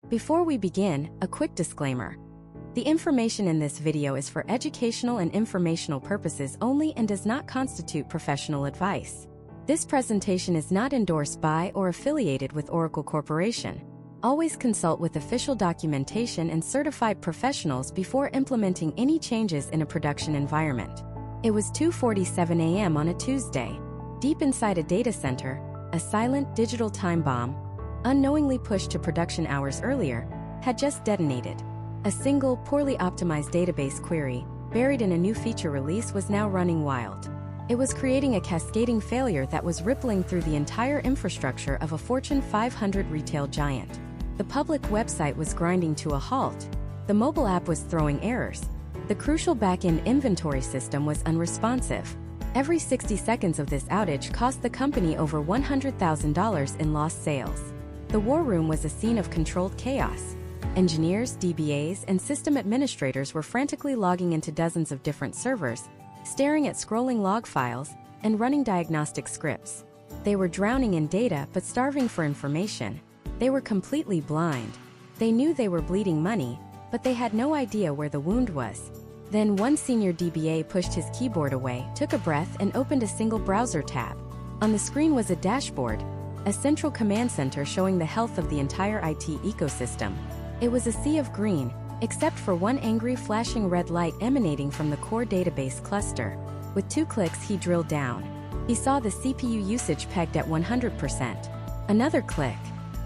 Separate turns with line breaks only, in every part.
Before we begin, a quick disclaimer. The information in this video is for educational and informational purposes only and does not constitute professional advice. This presentation is not endorsed by or affiliated with Oracle Corporation. Always consult with official documentation and certified professionals before implementing any changes in a production environment. It was 2:47 a.m. on a Tuesday. Deep inside a data center, a silent digital time bomb, unknowingly pushed to production hours earlier, had just detonated. A single, poorly optimized database query, buried in a new feature release, was now running wild. It was creating a cascading failure that was rippling through the entire infrastructure of a Fortune 500 retail giant. The public website was grinding to a halt. The mobile app was throwing errors. The crucial back-end inventory system was unresponsive. Every 60 seconds of this outage cost the company over $100,000 in lost sales. The war room was a scene of controlled chaos. Engineers, DBAs, and system administrators were frantically logging into dozens of different servers, staring at scrolling log files, and running diagnostic scripts. They were drowning in data but starving for information. They were completely blind. They knew they were bleeding money, but they had no idea where the wound was. Then one senior DBA pushed his keyboard away, took a breath, and opened a single browser tab. On the screen was a dashboard, a central command center showing the health of the entire IT ecosystem. It was a sea of green, except for one angry flashing red light emanating from the core database cluster. With 2 clicks, he drilled down. He saw the CPU usage pegged at 100%. Another click.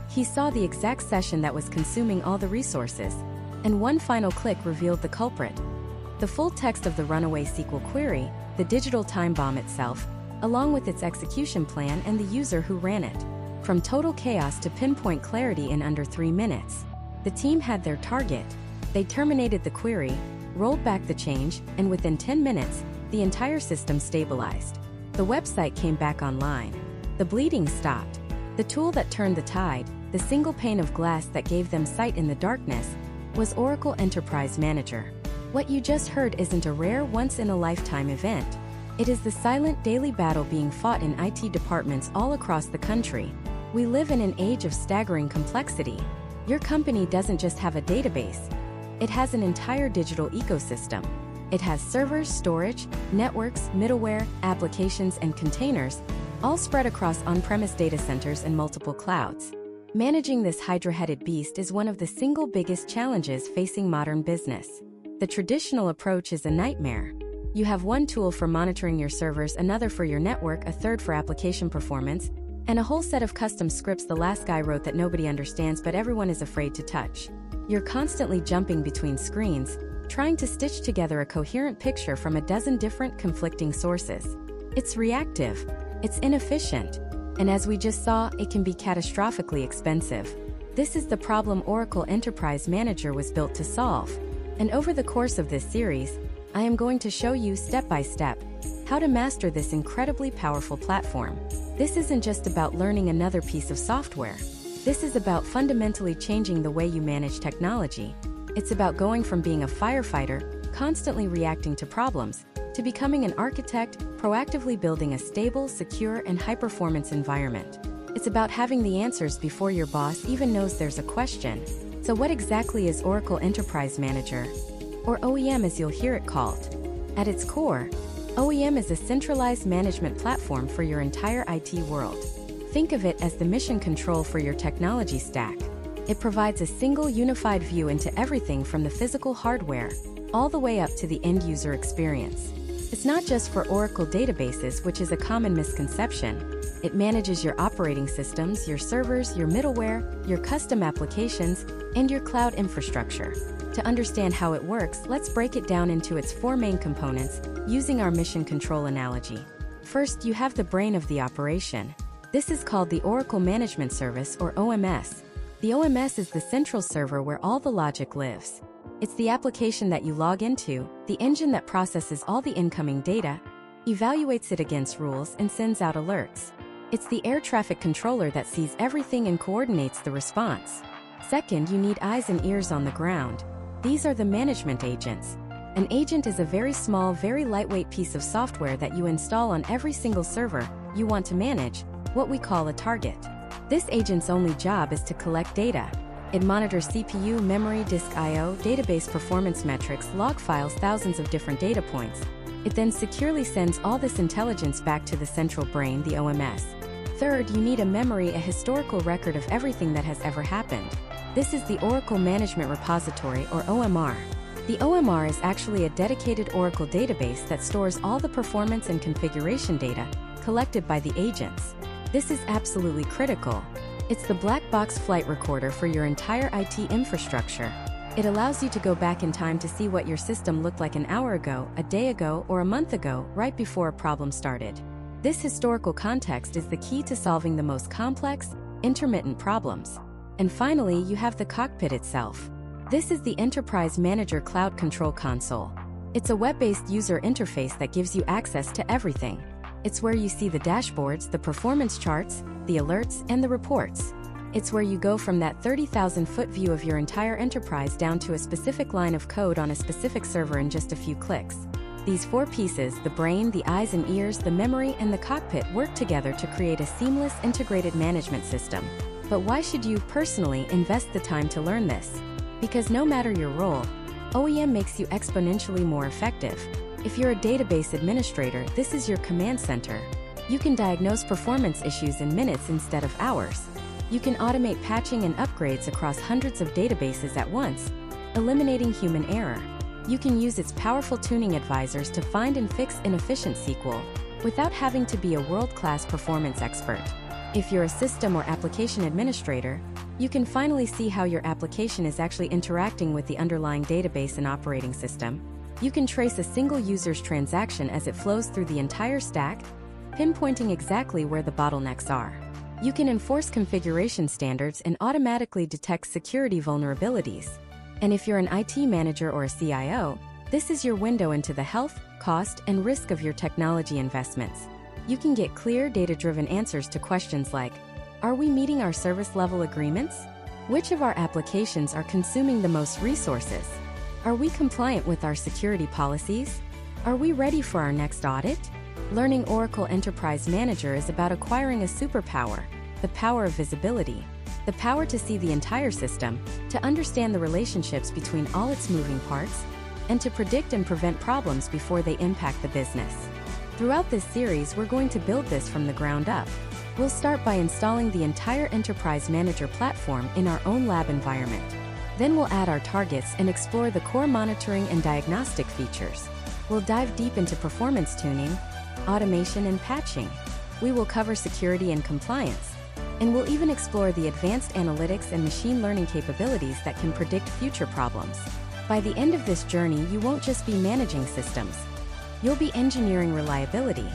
He saw the exact session that was consuming all the resources. And one final click revealed the culprit. The full text of the runaway SQL query, the digital time bomb itself, along with its execution plan and the user who ran it. From total chaos to pinpoint clarity in under 3 minutes. The team had their target. They terminated the query, rolled back the change, and within 10 minutes, the entire system stabilized. The website came back online. The bleeding stopped. The tool that turned the tide, the single pane of glass that gave them sight in the darkness, was Oracle Enterprise Manager. What you just heard isn't a rare once-in-a-lifetime event. It is the silent daily battle being fought in IT departments all across the country. We live in an age of staggering complexity. Your company doesn't just have a database. It has an entire digital ecosystem. It has servers, storage, networks, middleware, applications, and containers, all spread across on-premise data centers and multiple clouds. Managing this hydra-headed beast is one of the single biggest challenges facing modern business. The traditional approach is a nightmare. You have one tool for monitoring your servers, another for your network, a third for application performance, and a whole set of custom scripts the last guy wrote that nobody understands but everyone is afraid to touch. You're constantly jumping between screens, trying to stitch together a coherent picture from a dozen different conflicting sources. It's reactive, it's inefficient, and as we just saw, it can be catastrophically expensive. This is the problem Oracle Enterprise Manager was built to solve. And over the course of this series, I am going to show you step by step how to master this incredibly powerful platform. This isn't just about learning another piece of software. This is about fundamentally changing the way you manage technology. It's about going from being a firefighter, constantly reacting to problems, to becoming an architect, proactively building a stable, secure, and high-performance environment. It's about having the answers before your boss even knows there's a question. So what exactly is Oracle Enterprise Manager, or OEM as you'll hear it called? At its core, OEM is a centralized management platform for your entire IT world. Think of it as the mission control for your technology stack. It provides a single unified view into everything from the physical hardware, all the way up to the end-user experience. It's not just for Oracle databases, which is a common misconception. It manages your operating systems, your servers, your middleware, your custom applications, and your cloud infrastructure. To understand how it works, let's break it down into its 4 main components, using our mission control analogy. First, you have the brain of the operation. This is called the Oracle Management Service, or OMS. The OMS is the central server where all the logic lives. It's the application that you log into, the engine that processes all the incoming data, evaluates it against rules, and sends out alerts. It's the air traffic controller that sees everything and coordinates the response. Second, you need eyes and ears on the ground. These are the management agents. An agent is a very small, very lightweight piece of software that you install on every single server you want to manage, what we call a target. This agent's only job is to collect data. It monitors CPU, memory, disk I/O, database performance metrics, log files, thousands of different data points. It then securely sends all this intelligence back to the central brain, the OMS. Third, you need a memory, a historical record of everything that has ever happened. This is the Oracle Management Repository, or OMR. The OMR is actually a dedicated Oracle database that stores all the performance and configuration data collected by the agents. This is absolutely critical. It's the black box flight recorder for your entire IT infrastructure. It allows you to go back in time to see what your system looked like an hour ago, a day ago, or a month ago, right before a problem started. This historical context is the key to solving the most complex, intermittent problems. And finally, you have the cockpit itself. This is the Enterprise Manager Cloud Control Console. It's a web-based user interface that gives you access to everything. It's where you see the dashboards, the performance charts, the alerts, and the reports. It's where you go from that 30,000-foot view of your entire enterprise down to a specific line of code on a specific server in just a few clicks. These four pieces, the brain, the eyes and ears, the memory, and the cockpit, work together to create a seamless, integrated management system. But why should you, personally, invest the time to learn this? Because no matter your role, OEM makes you exponentially more effective. If you're a database administrator, this is your command center. You can diagnose performance issues in minutes instead of hours. You can automate patching and upgrades across hundreds of databases at once, eliminating human error. You can use its powerful tuning advisors to find and fix inefficient SQL without having to be a world-class performance expert. If you're a system or application administrator, you can finally see how your application is actually interacting with the underlying database and operating system. You can trace a single user's transaction as it flows through the entire stack, pinpointing exactly where the bottlenecks are. You can enforce configuration standards and automatically detect security vulnerabilities. And if you're an IT manager or a CIO, this is your window into the health, cost, and risk of your technology investments. You can get clear, data-driven answers to questions like, are we meeting our service level agreements? Which of our applications are consuming the most resources? Are we compliant with our security policies? Are we ready for our next audit? Learning Oracle Enterprise Manager is about acquiring a superpower, the power of visibility, the power to see the entire system, to understand the relationships between all its moving parts, and to predict and prevent problems before they impact the business. Throughout this series, we're going to build this from the ground up. We'll start by installing the entire Enterprise Manager platform in our own lab environment. Then we'll add our targets and explore the core monitoring and diagnostic features. We'll dive deep into performance tuning, automation, and patching. We will cover security and compliance. And we'll even explore the advanced analytics and machine learning capabilities that can predict future problems. By the end of this journey, you won't just be managing systems. You'll be engineering reliability.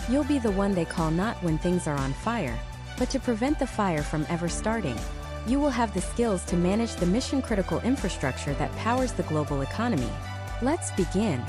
You'll be the one they call not when things are on fire, but to prevent the fire from ever starting. You will have the skills to manage the mission-critical infrastructure that powers the global economy. Let's begin.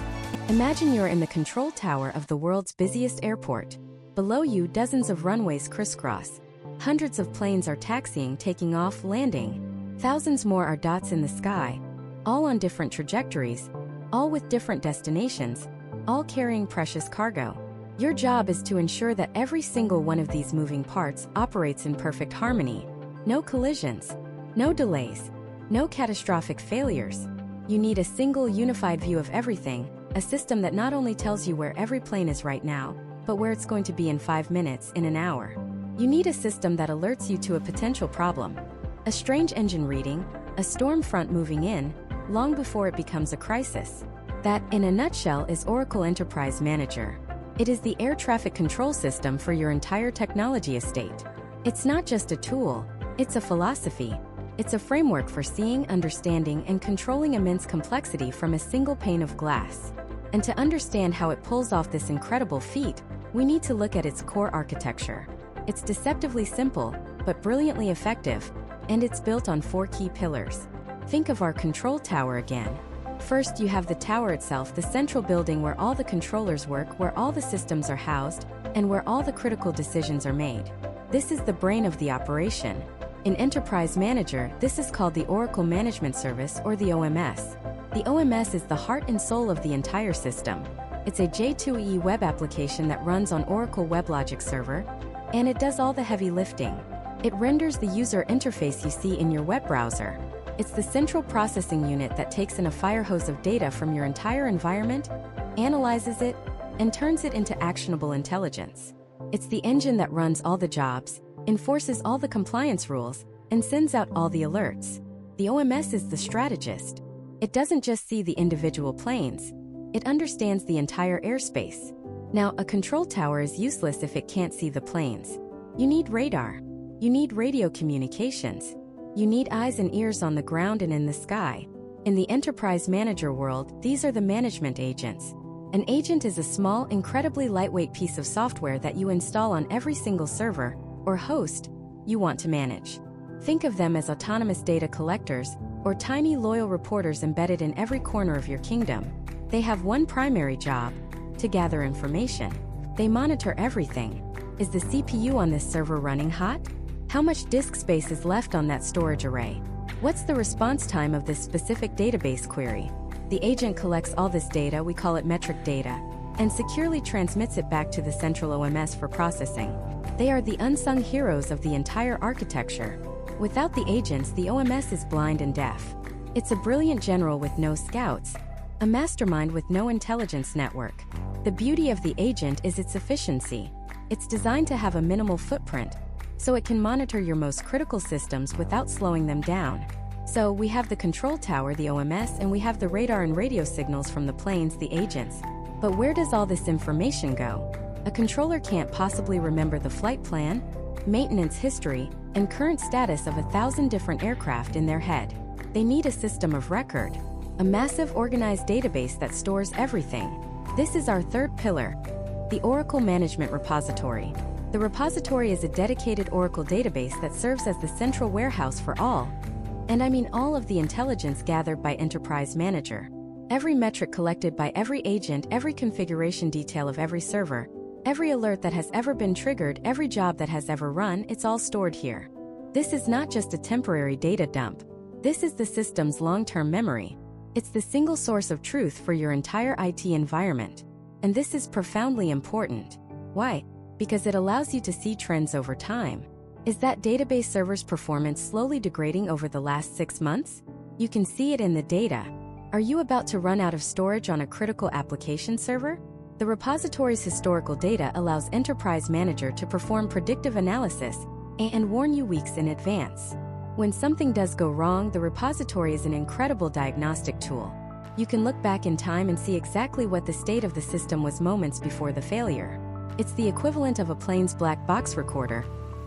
Imagine you're in the control tower of the world's busiest airport. Below you, dozens of runways crisscross. Hundreds of planes are taxiing, taking off, landing. Thousands more are dots in the sky, all on different trajectories, all with different destinations, all carrying precious cargo. Your job is to ensure that every single one of these moving parts operates in perfect harmony. No collisions, no delays, no catastrophic failures. You need a single unified view of everything, a system that not only tells you where every plane is right now, but where it's going to be in 5 minutes, in an hour. You need a system that alerts you to a potential problem, a strange engine reading, a storm front moving in, long before it becomes a crisis. That, in a nutshell, is Oracle Enterprise Manager. It is the air traffic control system for your entire technology estate. It's not just a tool, it's a philosophy. It's a framework for seeing, understanding, and controlling immense complexity from a single pane of glass. And to understand how it pulls off this incredible feat, we need to look at its core architecture. It's deceptively simple, but brilliantly effective, and it's built on 4 key pillars. Think of our control tower again. First, you have the tower itself, the central building where all the controllers work, where all the systems are housed, and where all the critical decisions are made. This is the brain of the operation. In Enterprise Manager, this is called the Oracle Management Service, or the OMS. The OMS is the heart and soul of the entire system. It's a J2EE web application that runs on Oracle WebLogic Server, and it does all the heavy lifting. It renders the user interface you see in your web browser. It's the central processing unit that takes in a fire hose of data from your entire environment, analyzes it, and turns it into actionable intelligence. It's the engine that runs all the jobs, enforces all the compliance rules, and sends out all the alerts. The OMS is the strategist. It doesn't just see the individual planes. It understands the entire airspace. Now, a control tower is useless if it can't see the planes. You need radar. You need radio communications. You need eyes and ears on the ground and in the sky. In the enterprise manager world, these are the management agents. An agent is a small, incredibly lightweight piece of software that you install on every single server or host you want to manage. Think of them as autonomous data collectors or tiny loyal reporters embedded in every corner of your kingdom. They have one primary job: to gather information. They monitor everything. Is the CPU on this server running hot? How much disk space is left on that storage array? What's the response time of this specific database query? The agent collects all this data, we call it metric data, and securely transmits it back to the central OMS for processing. They are the unsung heroes of the entire architecture. Without the agents, the OMS is blind and deaf. It's a brilliant general with no scouts, a mastermind with no intelligence network. The beauty of the agent is its efficiency. It's designed to have a minimal footprint, so it can monitor your most critical systems without slowing them down. So we have the control tower, the OMS, and we have the radar and radio signals from the planes, the agents. But where does all this information go? A controller can't possibly remember the flight plan, maintenance history, and current status of 1,000 different aircraft in their head. They need a system of record, a massive organized database that stores everything. This is our third pillar, the Oracle Management Repository. The repository is a dedicated Oracle database that serves as the central warehouse for all, and I mean all of the intelligence gathered by Enterprise Manager. Every metric collected by every agent, every configuration detail of every server, every alert that has ever been triggered, every job that has ever run, it's all stored here. This is not just a temporary data dump. This is the system's long-term memory. It's the single source of truth for your entire IT environment. And this is profoundly important. Why? Because it allows you to see trends over time. Is that database server's performance slowly degrading over the last 6 months? You can see it in the data. Are you about to run out of storage on a critical application server? The repository's historical data allows Enterprise Manager to perform predictive analysis and warn you weeks in advance. When something does go wrong, the repository is an incredible diagnostic tool. You can look back in time and see exactly what the state of the system was moments before the failure. It's the equivalent of a plane's black box recorder,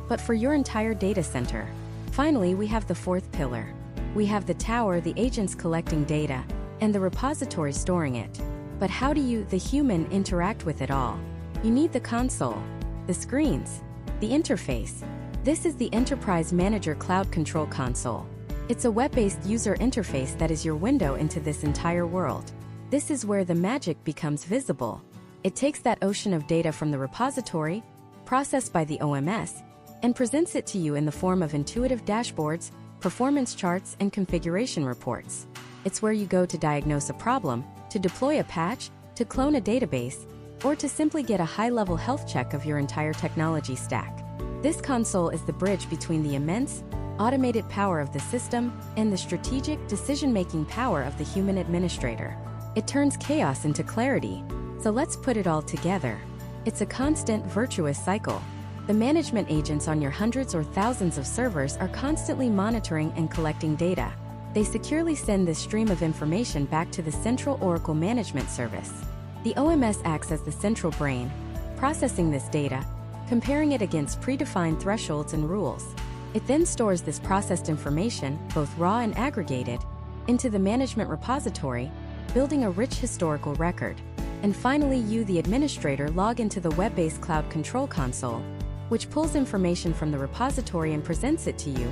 but for your entire data center. Finally, we have the fourth pillar. We have the tower, the agents collecting data, and the repository storing it. But how do you, the human, interact with it all? You need the console, the screens, the interface. This is the Enterprise Manager Cloud Control Console. It's a web-based user interface that is your window into this entire world. This is where the magic becomes visible. It takes that ocean of data from the repository, processed by the OMS, and presents it to you in the form of intuitive dashboards, performance charts, and configuration reports. It's where you go to diagnose a problem, to deploy a patch, to clone a database, or to simply get a high-level health check of your entire technology stack. This console is the bridge between the immense, automated power of the system and the strategic, decision-making power of the human administrator. It turns chaos into clarity. So let's put it all together. It's a constant, virtuous cycle. The management agents on your hundreds or thousands of servers are constantly monitoring and collecting data. They securely send this stream of information back to the central Oracle Management Service. The OMS acts as the central brain, processing this data, comparing it against predefined thresholds and rules. It then stores this processed information, both raw and aggregated, into the management repository, building a rich historical record. And finally, you, the administrator, log into the web-based Cloud Control Console, which pulls information from the repository and presents it to you,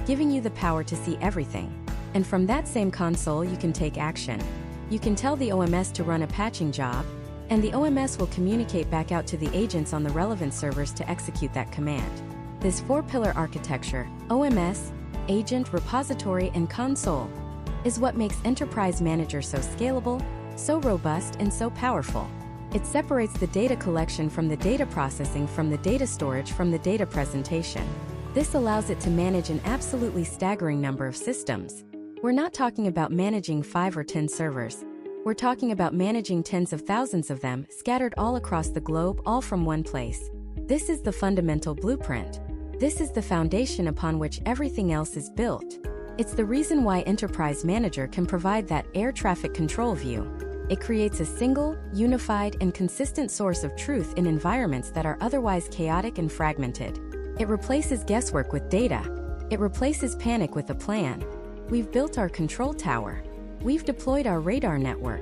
giving you the power to see everything. And from that same console, you can take action. You can tell the OMS to run a patching job, and the OMS will communicate back out to the agents on the relevant servers to execute that command. This four-pillar architecture, OMS, agent, repository, and console, is what makes Enterprise Manager so scalable, so robust, and so powerful. It separates the data collection from the data processing, from the data storage, from the data presentation. This allows it to manage an absolutely staggering number of systems. We're not talking about managing 5 or 10 servers. We're talking about managing tens of thousands of them, scattered all across the globe, all from one place. This is the fundamental blueprint. This is the foundation upon which everything else is built. It's the reason why Enterprise Manager can provide that air traffic control view. It creates a single, unified, and consistent source of truth in environments that are otherwise chaotic and fragmented. It replaces guesswork with data. It replaces panic with a plan. We've built our control tower. We've deployed our radar network.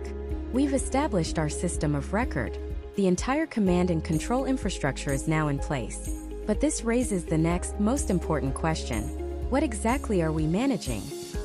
We've established our system of record. The entire command and control infrastructure is now in place. But this raises the next, most important question. What exactly are we managing?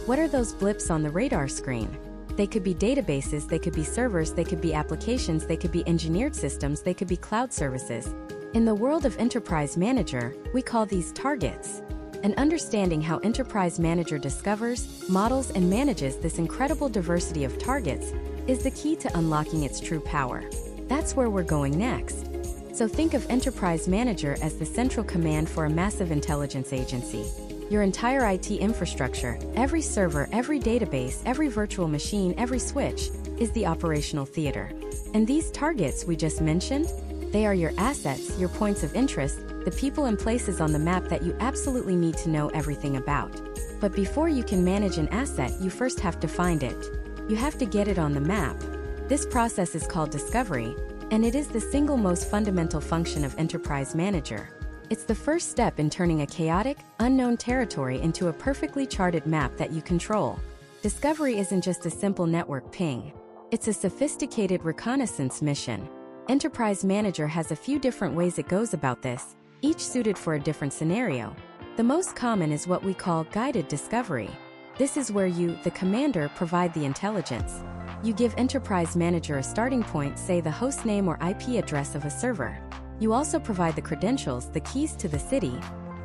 What are those blips on the radar screen? They could be databases, they could be servers, they could be applications, they could be engineered systems, they could be cloud services. In the world of Enterprise Manager, we call these targets. And understanding how Enterprise Manager discovers, models, and manages this incredible diversity of targets is the key to unlocking its true power. That's where we're going next. So think of Enterprise Manager as the central command for a massive intelligence agency. Your entire IT infrastructure, every server, every database, every virtual machine, every switch, is the operational theater. And these targets we just mentioned, they are your assets, your points of interest, the people and places on the map that you absolutely need to know everything about. But before you can manage an asset, you first have to find it. You have to get it on the map. This process is called discovery, and it is the single most fundamental function of Enterprise Manager. It's the first step in turning a chaotic, unknown territory into a perfectly charted map that you control. Discovery isn't just a simple network ping. It's a sophisticated reconnaissance mission. Enterprise Manager has a few different ways it goes about this, each suited for a different scenario. The most common is what we call guided discovery. This is where you, the commander, provide the intelligence. You give Enterprise Manager a starting point, say the host name or IP address of a server. You also provide the credentials, the keys to the city,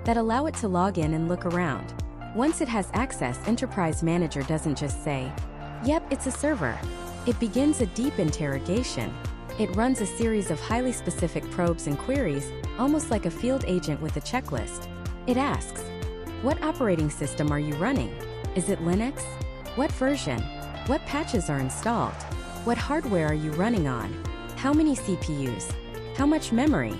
that allow it to log in and look around. Once it has access, Enterprise Manager doesn't just say, "Yep, it's a server." It begins a deep interrogation. It runs a series of highly specific probes and queries, almost like a field agent with a checklist. It asks, what operating system are you running? Is it Linux? What version? What patches are installed? What hardware are you running on? How many CPUs? How much memory?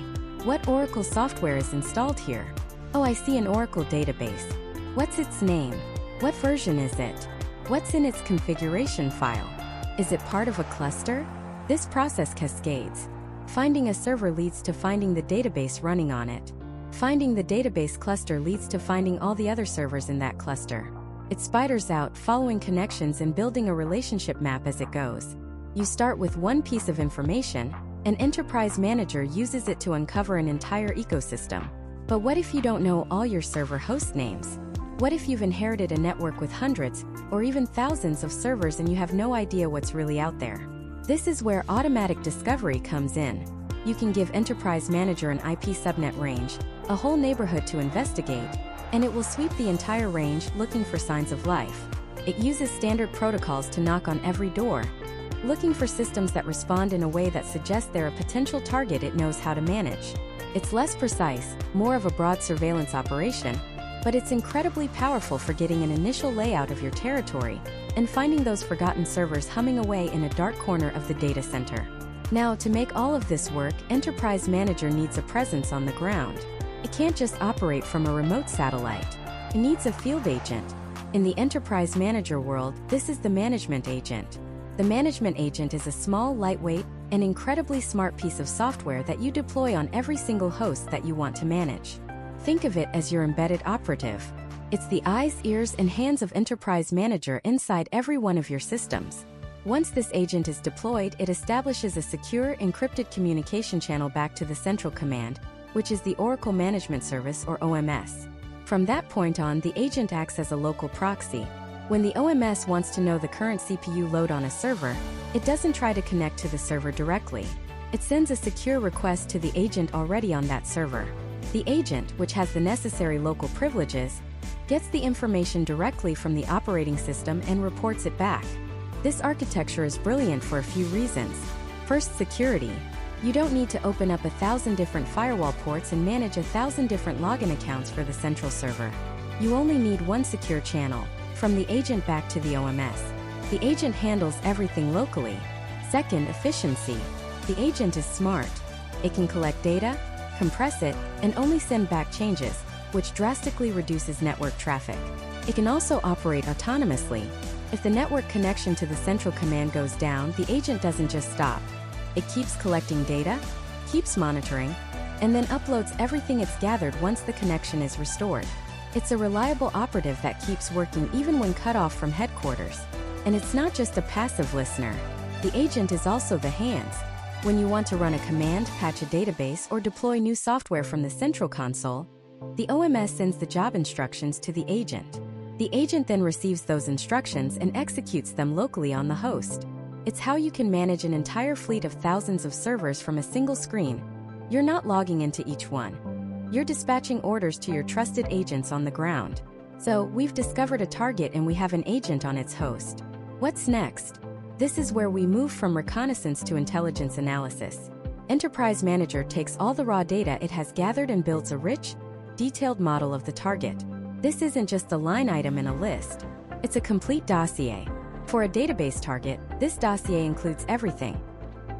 What Oracle software is installed here? Oh, I see an Oracle database. What's its name? What version is it? What's in its configuration file? Is it part of a cluster? This process cascades. Finding a server leads to finding the database running on it. Finding the database cluster leads to finding all the other servers in that cluster. It spiders out, following connections and building a relationship map as it goes. You start with one piece of information, and Enterprise Manager uses it to uncover an entire ecosystem. But what if you don't know all your server host names? What if you've inherited a network with hundreds, or even thousands of servers and you have no idea what's really out there? This is where automatic discovery comes in. You can give Enterprise Manager an IP subnet range, a whole neighborhood to investigate, and it will sweep the entire range looking for signs of life. It uses standard protocols to knock on every door, looking for systems that respond in a way that suggests they're a potential target it knows how to manage. It's less precise, more of a broad surveillance operation, but it's incredibly powerful for getting an initial layout of your territory and finding those forgotten servers humming away in a dark corner of the data center. Now, to make all of this work, Enterprise Manager needs a presence on the ground. It can't just operate from a remote satellite. It needs a field agent. In the Enterprise Manager world, this is the management agent. The management agent is a small, lightweight, and incredibly smart piece of software that you deploy on every single host that you want to manage. Think of it as your embedded operative. It's the eyes, ears, and hands of Enterprise Manager inside every one of your systems. Once this agent is deployed, it establishes a secure, encrypted communication channel back to the central command, which is the Oracle Management Service or OMS. From that point on, the agent acts as a local proxy. When the OMS wants to know the current CPU load on a server, it doesn't try to connect to the server directly. It sends a secure request to the agent already on that server. The agent, which has the necessary local privileges, gets the information directly from the operating system and reports it back. This architecture is brilliant for a few reasons. First, security. You don't need to open up 1,000 different firewall ports and manage 1,000 different login accounts for the central server. You only need one secure channel, from the agent back to the OMS. The agent handles everything locally. Second, efficiency. The agent is smart. It can collect data, compress it, and only send back changes, which drastically reduces network traffic. It can also operate autonomously. If the network connection to the central command goes down, the agent doesn't just stop. It keeps collecting data, keeps monitoring, and then uploads everything it's gathered once the connection is restored. It's a reliable operative that keeps working even when cut off from headquarters. And it's not just a passive listener. The agent is also the hands. When you want to run a command, patch a database, or deploy new software from the central console, the OMS sends the job instructions to the agent. The agent then receives those instructions and executes them locally on the host. It's how you can manage an entire fleet of thousands of servers from a single screen. You're not logging into each one. You're dispatching orders to your trusted agents on the ground. So, we've discovered a target and we have an agent on its host. What's next? This is where we move from reconnaissance to intelligence analysis. Enterprise Manager takes all the raw data it has gathered and builds a rich, detailed model of the target. This isn't just a line item in a list. It's a complete dossier. For a database target, this dossier includes everything.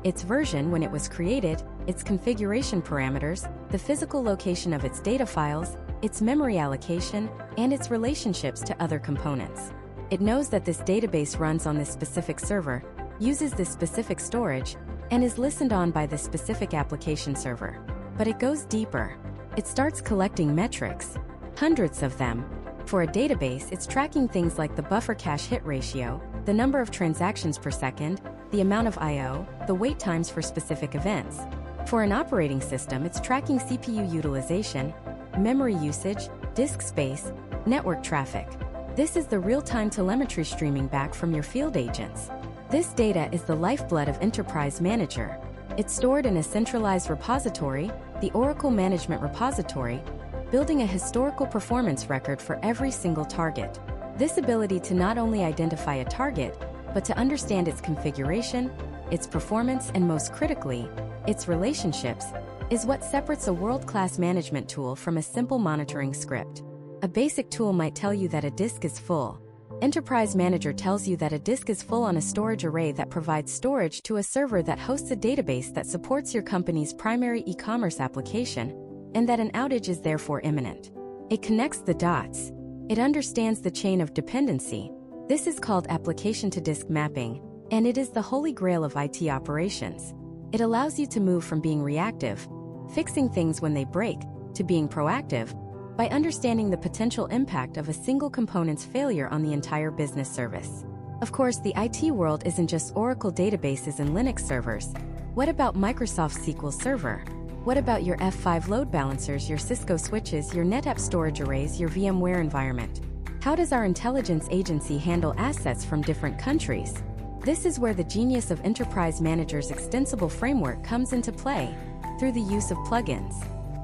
Its version when it was created, its configuration parameters, the physical location of its data files, its memory allocation, and its relationships to other components. It knows that this database runs on this specific server, uses this specific storage, and is listened on by this specific application server. But it goes deeper. It starts collecting metrics, hundreds of them. For a database, it's tracking things like the buffer cache hit ratio, the number of transactions per second, the amount of I/O, the wait times for specific events. For an operating system, it's tracking CPU utilization, memory usage, disk space, network traffic. This is the real-time telemetry streaming back from your field agents. This data is the lifeblood of Enterprise Manager. It's stored in a centralized repository, the Oracle Management Repository, building a historical performance record for every single target. This ability to not only identify a target, but to understand its configuration, its performance, and most critically, its relationships, is what separates a world-class management tool from a simple monitoring script. A basic tool might tell you that a disk is full. Enterprise Manager tells you that a disk is full on a storage array that provides storage to a server that hosts a database that supports your company's primary e-commerce application, and that an outage is therefore imminent. It connects the dots. It understands the chain of dependency. This is called application-to-disk mapping, and it is the holy grail of IT operations. It allows you to move from being reactive, fixing things when they break, to being proactive, by understanding the potential impact of a single component's failure on the entire business service. Of course, the IT world isn't just Oracle databases and Linux servers. What about Microsoft SQL Server? What about your F5 load balancers, your Cisco switches, your NetApp storage arrays, your VMware environment? How does our intelligence agency handle assets from different countries? This is where the genius of Enterprise Manager's extensible framework comes into play, through the use of plugins.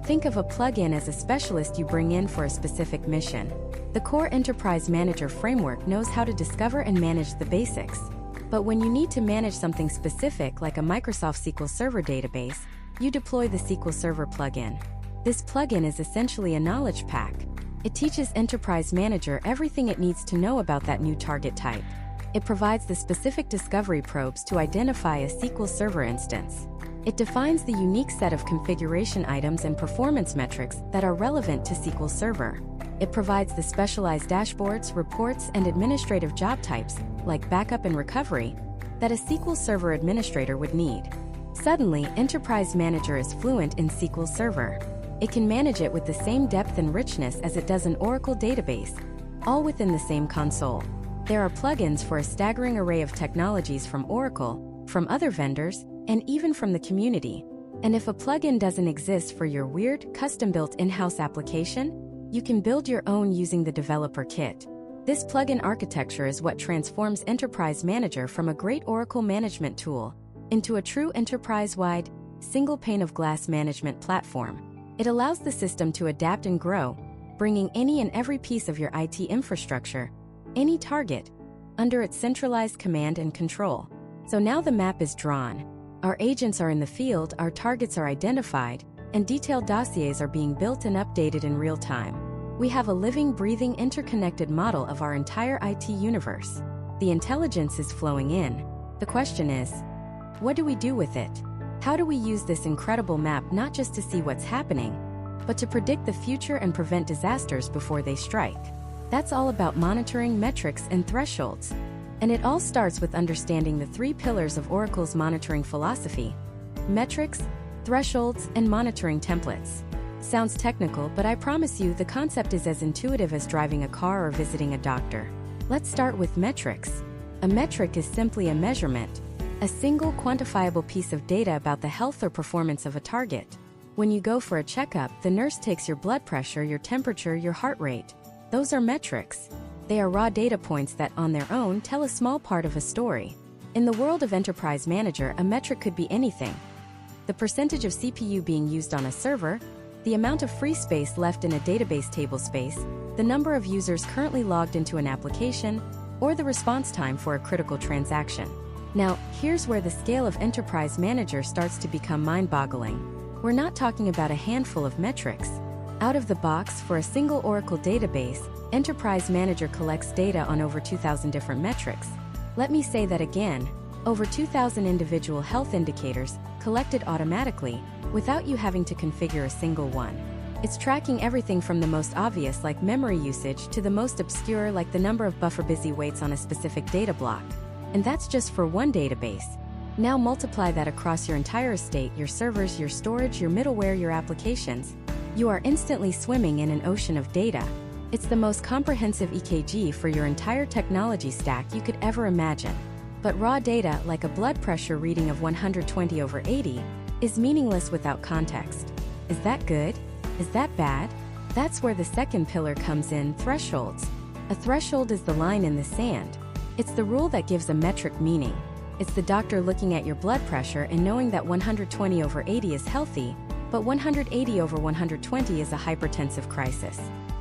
Think of a plugin as a specialist you bring in for a specific mission. The core Enterprise Manager framework knows how to discover and manage the basics. But when you need to manage something specific like a Microsoft SQL Server database, you deploy the SQL Server plugin. This plugin is essentially a knowledge pack. It teaches Enterprise Manager everything it needs to know about that new target type. It provides the specific discovery probes to identify a SQL Server instance. It defines the unique set of configuration items and performance metrics that are relevant to SQL Server. It provides the specialized dashboards, reports, and administrative job types, like backup and recovery, that a SQL Server administrator would need. Suddenly, Enterprise Manager is fluent in SQL Server. It can manage it with the same depth and richness as it does an Oracle database, all within the same console. There are plugins for a staggering array of technologies from Oracle, from other vendors, and even from the community. And if a plugin doesn't exist for your weird, custom-built in-house application, you can build your own using the developer kit. This plugin architecture is what transforms Enterprise Manager from a great Oracle management tool into a true enterprise-wide, single pane of glass management platform. It allows the system to adapt and grow, bringing any and every piece of your IT infrastructure, any target, under its centralized command and control. So now the map is drawn. Our agents are in the field, our targets are identified, and detailed dossiers are being built and updated in real time. We have a living, breathing, interconnected model of our entire IT universe. The intelligence is flowing in. The question is, what do we do with it? How do we use this incredible map not just to see what's happening, but to predict the future and prevent disasters before they strike? That's all about monitoring, metrics, and thresholds. And it all starts with understanding the 3 pillars of Oracle's monitoring philosophy: metrics, thresholds, and monitoring templates. Sounds technical, but I promise you the concept is as intuitive as driving a car or visiting a doctor. Let's start with metrics. A metric is simply a measurement, a single quantifiable piece of data about the health or performance of a target. When you go for a checkup, the nurse takes your blood pressure, your temperature, your heart rate. Those are metrics. They are raw data points that, on their own, tell a small part of a story. In the world of Enterprise Manager, a metric could be anything: the percentage of CPU being used on a server, the amount of free space left in a database table space, the number of users currently logged into an application, or the response time for a critical transaction. Now, here's where the scale of Enterprise Manager starts to become mind-boggling. We're not talking about a handful of metrics. Out of the box, for a single Oracle database, Enterprise Manager collects data on over 2,000 different metrics. Let me say that again: over 2,000 individual health indicators, collected automatically, without you having to configure a single one. It's tracking everything from the most obvious, like memory usage, to the most obscure, like the number of buffer busy waits on a specific data block. And that's just for one database. Now multiply that across your entire estate, your servers, your storage, your middleware, your applications. You are instantly swimming in an ocean of data. It's the most comprehensive EKG for your entire technology stack you could ever imagine. But raw data, like a blood pressure reading of 120/80, is meaningless without context. Is that good? Is that bad? That's where the second pillar comes in: thresholds. A threshold is the line in the sand. It's the rule that gives a metric meaning. It's the doctor looking at your blood pressure and knowing that 120/80 is healthy, but 180/120 is a hypertensive crisis.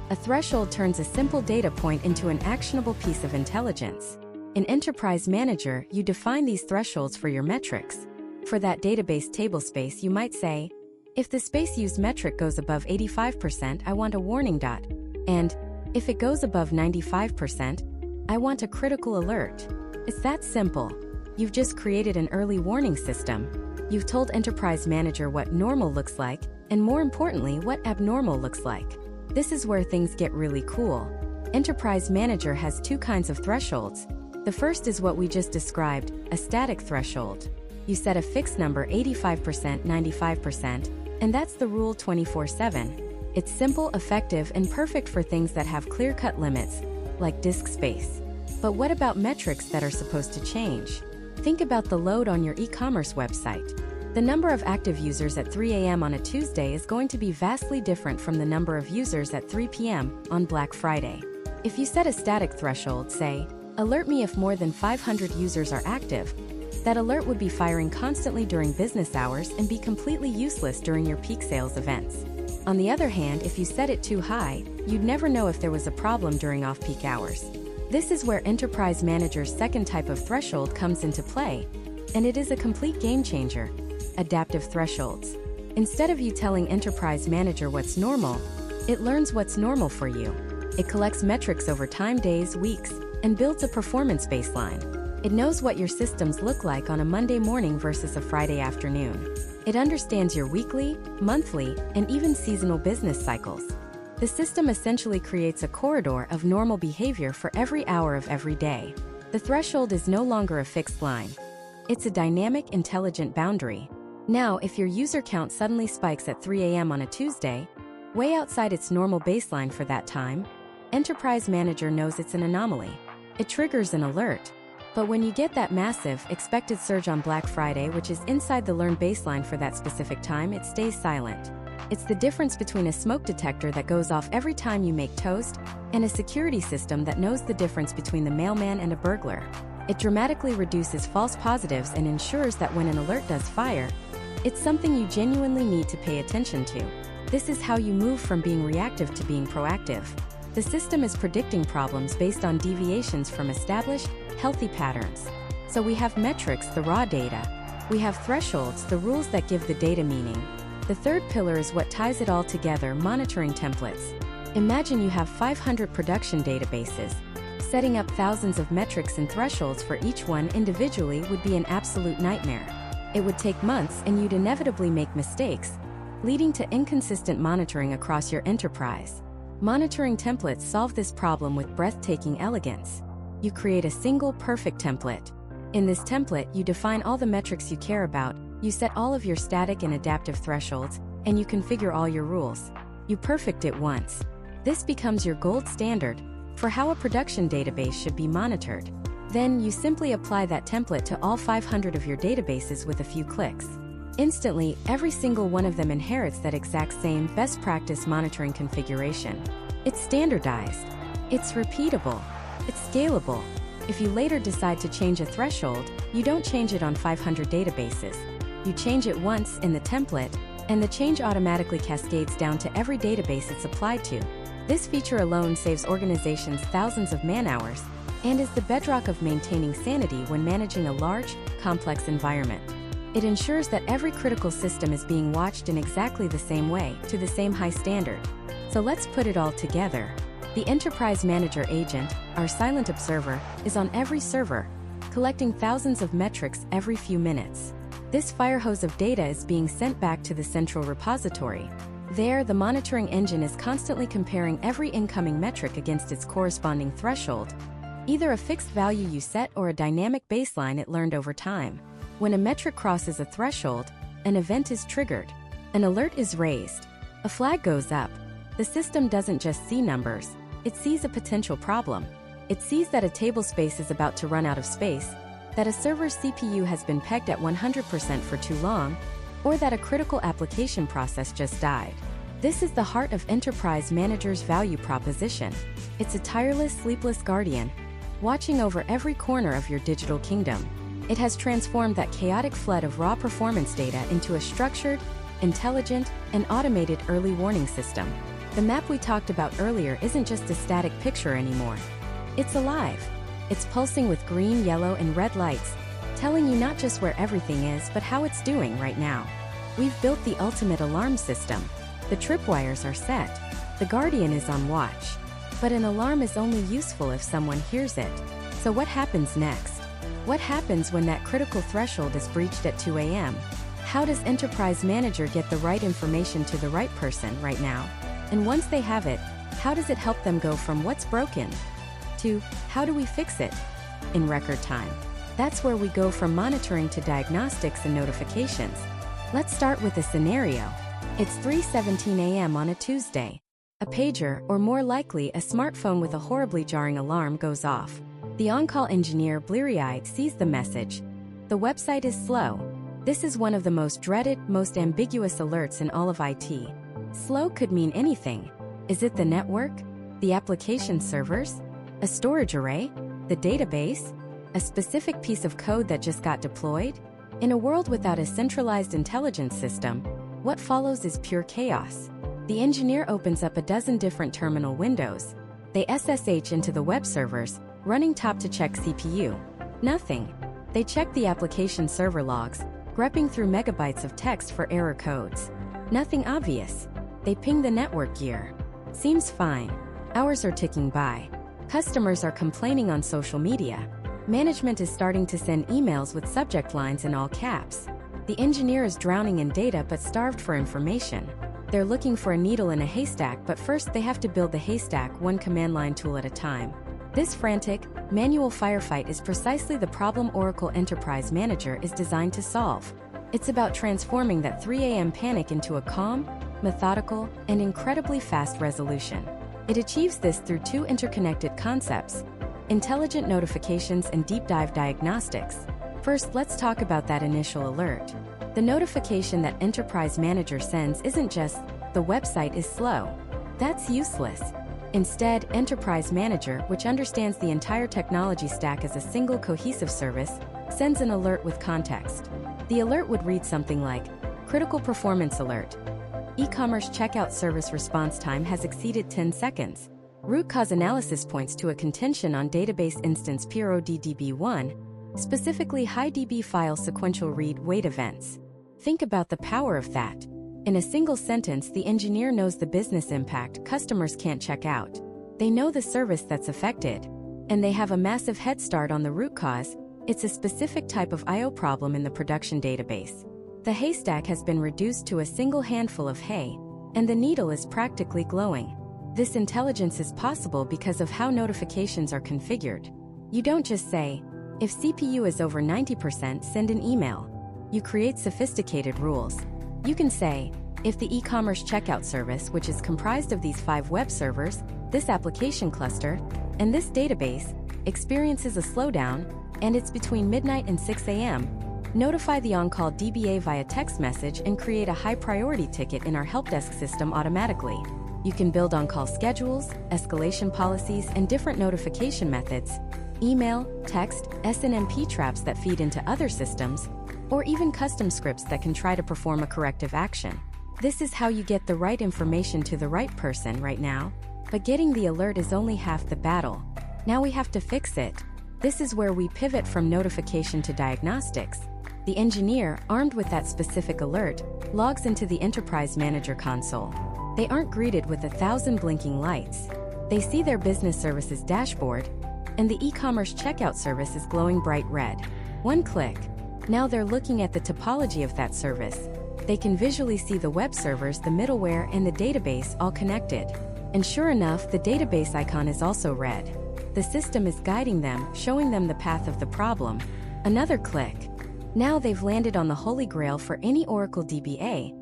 A threshold turns a simple data point into an actionable piece of intelligence. In Enterprise Manager, you define these thresholds for your metrics. For that database table space, you might say, if the space used metric goes above 85%, I want a warning dot. And if it goes above 95%, I want a critical alert. It's that simple. You've just created an early warning system. You've told Enterprise Manager what normal looks like, and more importantly, what abnormal looks like. This is where things get really cool. Enterprise Manager has 2 kinds of thresholds. The first is what we just described, a static threshold. You set a fixed number, 85%, 95%, and that's the rule 24/7. It's simple, effective, and perfect for things that have clear-cut limits, like disk space. But what about metrics that are supposed to change? Think about the load on your e-commerce website. The number of active users at 3 a.m. on a Tuesday is going to be vastly different from the number of users at 3 p.m. on Black Friday. If you set a static threshold, say, alert me if more than 500 users are active, that alert would be firing constantly during business hours and be completely useless during your peak sales events. On the other hand, if you set it too high, you'd never know if there was a problem during off-peak hours. This is where Enterprise Manager's second type of threshold comes into play, and it is a complete game changer: adaptive thresholds. Instead of you telling Enterprise Manager what's normal, it learns what's normal for you. It collects metrics over time, days, weeks, and builds a performance baseline. It knows what your systems look like on a Monday morning versus a Friday afternoon. It understands your weekly, monthly, and even seasonal business cycles. The system essentially creates a corridor of normal behavior for every hour of every day. The threshold is no longer a fixed line. It's a dynamic, intelligent boundary. Now, if your user count suddenly spikes at 3 a.m. on a Tuesday, way outside its normal baseline for that time, Enterprise Manager knows it's an anomaly. It triggers an alert. But when you get that massive, expected surge on Black Friday, which is inside the learned baseline for that specific time, it stays silent. It's the difference between a smoke detector that goes off every time you make toast and a security system that knows the difference between the mailman and a burglar. It dramatically reduces false positives and ensures that when an alert does fire, it's something you genuinely need to pay attention to. This is how you move from being reactive to being proactive. The system is predicting problems based on deviations from established, healthy patterns. So we have metrics, the raw data. We have thresholds, the rules that give the data meaning. The third pillar is what ties it all together, monitoring templates. Imagine you have 500 production databases. Setting up thousands of metrics and thresholds for each one individually would be an absolute nightmare. It would take months and you'd inevitably make mistakes, leading to inconsistent monitoring across your enterprise. Monitoring templates solve this problem with breathtaking elegance. You create a single, perfect template. In this template, you define all the metrics you care about, you set all of your static and adaptive thresholds, and you configure all your rules. You perfect it once. This becomes your gold standard for how a production database should be monitored. Then you simply apply that template to all 500 of your databases with a few clicks. Instantly, every single one of them inherits that exact same best practice monitoring configuration. It's standardized. It's repeatable. It's scalable. If you later decide to change a threshold, you don't change it on 500 databases. You change it once in the template, and the change automatically cascades down to every database it's applied to. This feature alone saves organizations thousands of man-hours and is the bedrock of maintaining sanity when managing a large, complex environment. It ensures that every critical system is being watched in exactly the same way, to the same high standard. So let's put it all together. The Enterprise Manager agent, our silent observer, is on every server, collecting thousands of metrics every few minutes. This fire hose of data is being sent back to the central repository. There, the monitoring engine is constantly comparing every incoming metric against its corresponding threshold, either a fixed value you set or a dynamic baseline it learned over time. When a metric crosses a threshold, an event is triggered. An alert is raised. A flag goes up. The system doesn't just see numbers, it sees a potential problem. It sees that a table space is about to run out of space, that a server's CPU has been pegged at 100% for too long, or that a critical application process just died. This is the heart of Enterprise Manager's value proposition. It's a tireless, sleepless guardian, watching over every corner of your digital kingdom. It has transformed that chaotic flood of raw performance data into a structured, intelligent, and automated early warning system. The map we talked about earlier isn't just a static picture anymore. It's alive. It's pulsing with green, yellow, and red lights, telling you not just where everything is, but how it's doing right now. We've built the ultimate alarm system. The tripwires are set. The Guardian is on watch. But an alarm is only useful if someone hears it. So what happens next? What happens when that critical threshold is breached at 2 a.m.? How does Enterprise Manager get the right information to the right person right now? And once they have it, how does it help them go from what's broken to how do we fix it in record time? That's where we go from monitoring to diagnostics and notifications. Let's start with a scenario. It's 3:17 a.m. on a Tuesday. A pager, or more likely a smartphone with a horribly jarring alarm, goes off. The on-call engineer, bleary-eyed, sees the message. The website is slow. This is one of the most dreaded, most ambiguous alerts in all of IT. Slow could mean anything. Is it the network? The application servers? A storage array? The database? A specific piece of code that just got deployed? In a world without a centralized intelligence system, what follows is pure chaos. The engineer opens up a dozen different terminal windows. They SSH into the web servers, running top to check CPU. Nothing. They check the application server logs, grepping through megabytes of text for error codes. Nothing obvious. They ping the network gear. Seems fine. Hours are ticking by. Customers are complaining on social media. Management is starting to send emails with subject lines in all caps. The engineer is drowning in data but starved for information. They're looking for a needle in a haystack, but first they have to build the haystack one command line tool at a time. This frantic, manual firefight is precisely the problem Oracle Enterprise Manager is designed to solve. It's about transforming that 3 a.m. panic into a calm, methodical, and incredibly fast resolution. It achieves this through two interconnected concepts: intelligent notifications and deep dive diagnostics. First, let's talk about that initial alert. The notification that Enterprise Manager sends isn't just, "The website is slow." That's useless. Instead, Enterprise Manager, which understands the entire technology stack as a single cohesive service, sends an alert with context. The alert would read something like, "Critical performance alert. E-commerce checkout service response time has exceeded 10 seconds. Root cause analysis points to a contention on database instance PRODDB1. specifically high dB file sequential read-wait events. Think about the power of that. In a single sentence, the engineer knows the business impact: customers can't check out. They know the service that's affected. And they have a massive head start on the root cause. It's a specific type of I/O problem in the production database. The haystack has been reduced to a single handful of hay, and the needle is practically glowing. This intelligence is possible because of how notifications are configured. You don't just say, if CPU is over 90%, send an email. You create sophisticated rules. You can say, if the e-commerce checkout service, which is comprised of these 5 web servers, this application cluster, and this database, experiences a slowdown, and it's between midnight and 6 a.m., notify the on-call DBA via text message and create a high-priority ticket in our help desk system automatically. You can build on-call schedules, escalation policies, and different notification methods, email, text, SNMP traps that feed into other systems, or even custom scripts that can try to perform a corrective action. This is how you get the right information to the right person right now. But getting the alert is only half the battle. Now we have to fix it. This is where we pivot from notification to diagnostics. The engineer, armed with that specific alert, logs into the Enterprise Manager console. They aren't greeted with 1,000 blinking lights. They see their business services dashboard, and the e-commerce checkout service is glowing bright red. One click. Now they're looking at the topology of that service. They can visually see the web servers, the middleware, and the database all connected. And sure enough, the database icon is also red. The system is guiding them, showing them the path of the problem. Another click. Now they've landed on the holy grail for any Oracle DBA,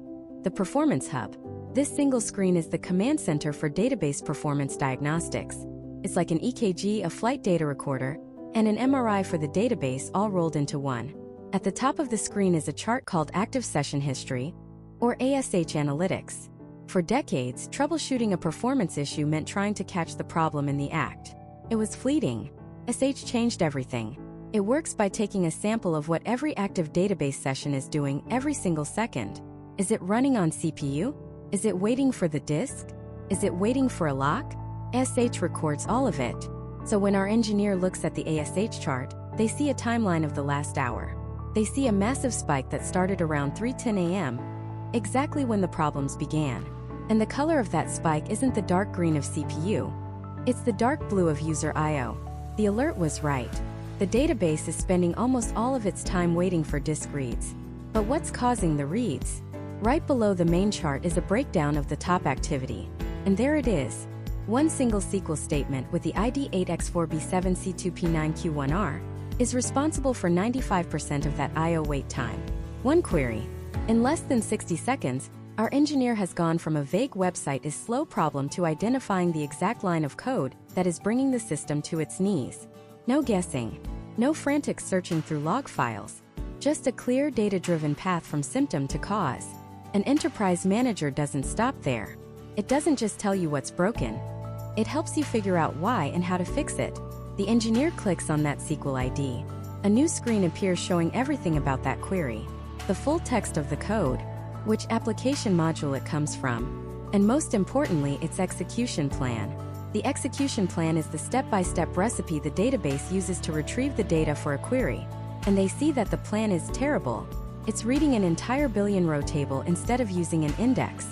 the Performance Hub. This single screen is the command center for database performance diagnostics. It's like an EKG, a flight data recorder, and an MRI for the database all rolled into one. At the top of the screen is a chart called Active Session History, or ASH Analytics. For decades, troubleshooting a performance issue meant trying to catch the problem in the act. It was fleeting. SH changed everything. It works by taking a sample of what every active database session is doing every single second. Is it running on CPU? Is it waiting for the disk? Is it waiting for a lock? SH records all of it. So when our engineer looks at the ASH chart, they see a timeline of the last hour. They see a massive spike that started around 3:10 a.m., exactly when the problems began. And the color of that spike isn't the dark green of CPU. It's the dark blue of user I/O. The alert was right. The database is spending almost all of its time waiting for disk reads. But what's causing the reads? Right below the main chart is a breakdown of the top activity. And there it is. One single SQL statement with the ID 8x4b7c2p9q1r is responsible for 95% of that I/O wait time. One query. In less than 60 seconds, our engineer has gone from a vague website is slow problem to identifying the exact line of code that is bringing the system to its knees. No guessing. No frantic searching through log files. Just a clear data-driven path from symptom to cause. An enterprise manager doesn't stop there. It doesn't just tell you what's broken. It helps you figure out why and how to fix it. The engineer clicks on that SQL ID. A new screen appears showing everything about that query. The full text of the code, which application module it comes from, and most importantly, its execution plan. The execution plan is the step-by-step recipe the database uses to retrieve the data for a query. And they see that the plan is terrible. It's reading an entire billion-row table instead of using an index.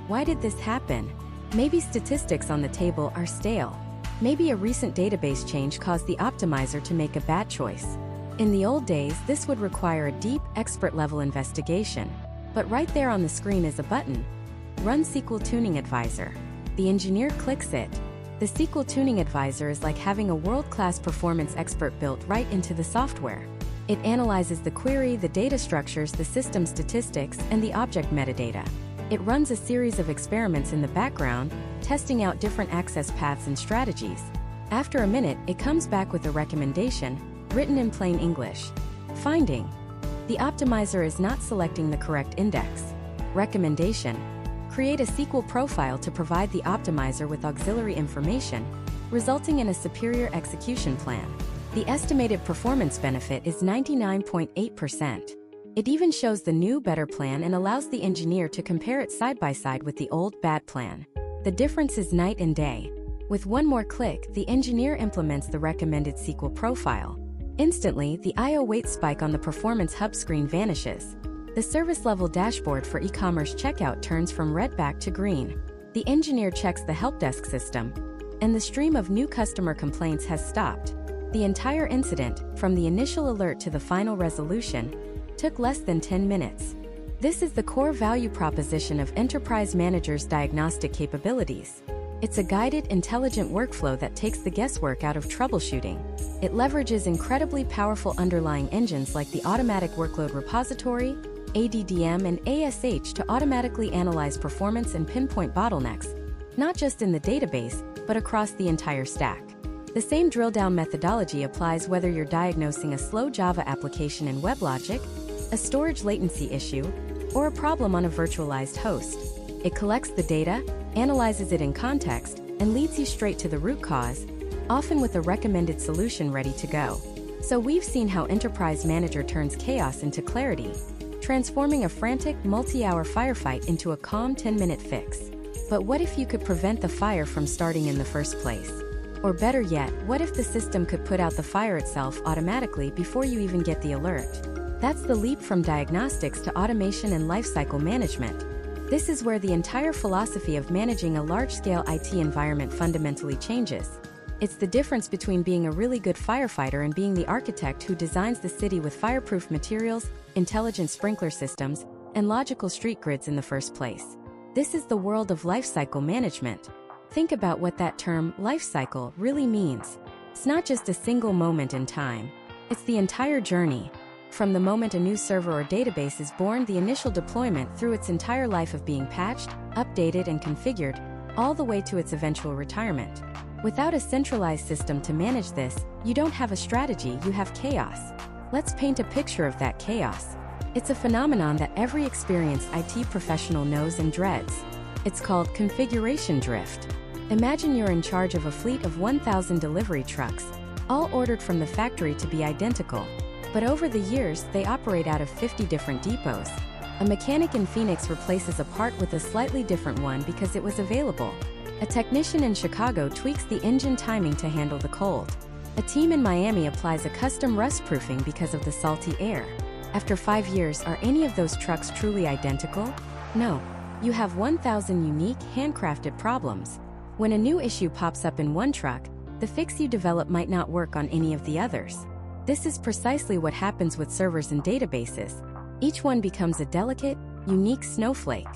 Why did this happen? Maybe statistics on the table are stale. Maybe a recent database change caused the optimizer to make a bad choice. In the old days, this would require a deep, expert-level investigation. But right there on the screen is a button. Run SQL Tuning Advisor. The engineer clicks it. The SQL Tuning Advisor is like having a world-class performance expert built right into the software. It analyzes the query, the data structures, the system statistics, and the object metadata. It runs a series of experiments in the background, testing out different access paths and strategies. After a minute, it comes back with a recommendation, written in plain English. Finding: the optimizer is not selecting the correct index. Recommendation: create a SQL profile to provide the optimizer with auxiliary information, resulting in a superior execution plan. The estimated performance benefit is 99.8%. It even shows the new, better plan and allows the engineer to compare it side by side with the old, bad plan. The difference is night and day. With one more click, the engineer implements the recommended SQL profile. Instantly, the I/O wait spike on the Performance Hub screen vanishes. The service-level dashboard for e-commerce checkout turns from red back to green. The engineer checks the help desk system, and the stream of new customer complaints has stopped. The entire incident, from the initial alert to the final resolution, took less than 10 minutes. This is the core value proposition of Enterprise Manager's diagnostic capabilities. It's a guided, intelligent workflow that takes the guesswork out of troubleshooting. It leverages incredibly powerful underlying engines like the Automatic Workload Repository, ADDM, and ASH to automatically analyze performance and pinpoint bottlenecks, not just in the database, but across the entire stack. The same drill-down methodology applies whether you're diagnosing a slow Java application in WebLogic, a storage latency issue, or a problem on a virtualized host. It collects the data, analyzes it in context, and leads you straight to the root cause, often with a recommended solution ready to go. So we've seen how Enterprise Manager turns chaos into clarity, transforming a frantic, multi-hour firefight into a calm 10-minute fix. But what if you could prevent the fire from starting in the first place? Or better yet, what if the system could put out the fire itself automatically before you even get the alert? That's the leap from diagnostics to automation and lifecycle management. This is where the entire philosophy of managing a large-scale IT environment fundamentally changes. It's the difference between being a really good firefighter and being the architect who designs the city with fireproof materials, intelligent sprinkler systems, and logical street grids in the first place. This is the world of lifecycle management. Think about what that term, lifecycle, really means. It's not just a single moment in time. It's the entire journey. From the moment a new server or database is born, the initial deployment, through its entire life of being patched, updated, and configured, all the way to its eventual retirement. Without a centralized system to manage this, you don't have a strategy, you have chaos. Let's paint a picture of that chaos. It's a phenomenon that every experienced IT professional knows and dreads. It's called configuration drift. Imagine you're in charge of a fleet of 1,000 delivery trucks, all ordered from the factory to be identical. But over the years, they operate out of 50 different depots. A mechanic in Phoenix replaces a part with a slightly different one because it was available. A technician in Chicago tweaks the engine timing to handle the cold. A team in Miami applies a custom rust proofing because of the salty air. After 5 years, are any of those trucks truly identical? No. You have 1,000 unique, handcrafted problems. When a new issue pops up in one truck, the fix you develop might not work on any of the others. This is precisely what happens with servers and databases. Each one becomes a delicate, unique snowflake.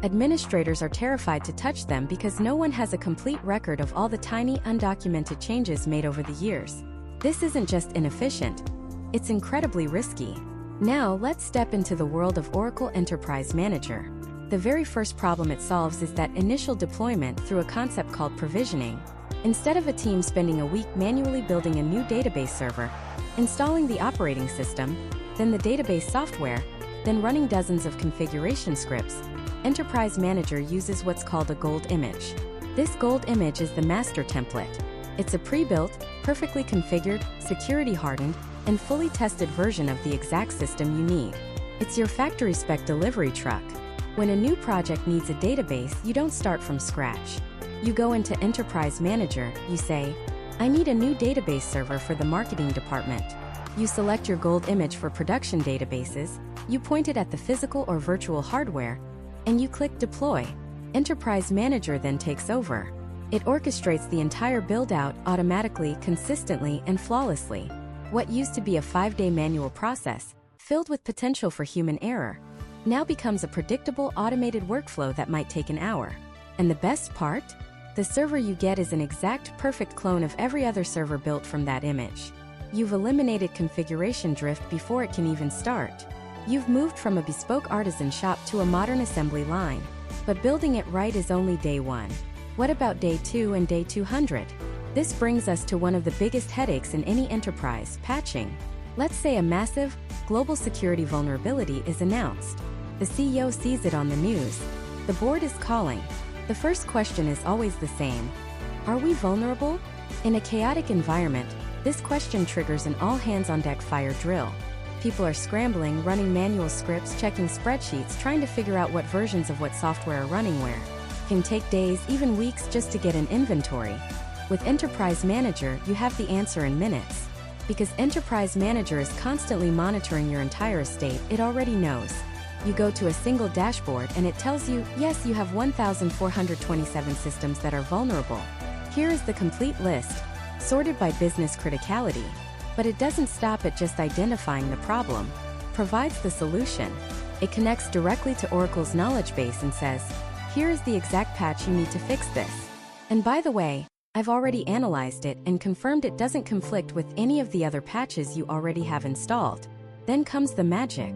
Administrators are terrified to touch them because no one has a complete record of all the tiny, undocumented changes made over the years. This isn't just inefficient, it's incredibly risky. Now, let's step into the world of Oracle Enterprise Manager. The very first problem it solves is that initial deployment through a concept called provisioning. Instead of a team spending a week manually building a new database server, installing the operating system, then the database software, then running dozens of configuration scripts, Enterprise Manager uses what's called a gold image. This gold image is the master template. It's a pre-built, perfectly configured, security-hardened, and fully tested version of the exact system you need. It's your factory-spec delivery truck. When a new project needs a database, you don't start from scratch. You go into Enterprise Manager, you say, I need a new database server for the marketing department. You select your gold image for production databases, you point it at the physical or virtual hardware, and you click Deploy. Enterprise Manager then takes over. It orchestrates the entire build-out automatically, consistently, and flawlessly. What used to be a 5-day manual process, filled with potential for human error, now becomes a predictable, automated workflow that might take an hour. And the best part? The server you get is an exact, perfect clone of every other server built from that image. You've eliminated configuration drift before it can even start. You've moved from a bespoke artisan shop to a modern assembly line. But building it right is only day 1. What about day 2 and day 200? This brings us to one of the biggest headaches in any enterprise, patching. Let's say a massive, global security vulnerability is announced. The CEO sees it on the news. The board is calling. The first question is always the same. Are we vulnerable? In a chaotic environment, this question triggers an all-hands-on-deck fire drill. People are scrambling, running manual scripts, checking spreadsheets, trying to figure out what versions of what software are running where. It can take days, even weeks, just to get an inventory. With Enterprise Manager, you have the answer in minutes. Because Enterprise Manager is constantly monitoring your entire estate, it already knows. You go to a single dashboard and it tells you, yes, you have 1,427 systems that are vulnerable. Here is the complete list, sorted by business criticality. But it doesn't stop at just identifying the problem, provides the solution. It connects directly to Oracle's knowledge base and says, here is the exact patch you need to fix this. And by the way, I've already analyzed it and confirmed it doesn't conflict with any of the other patches you already have installed. Then comes the magic.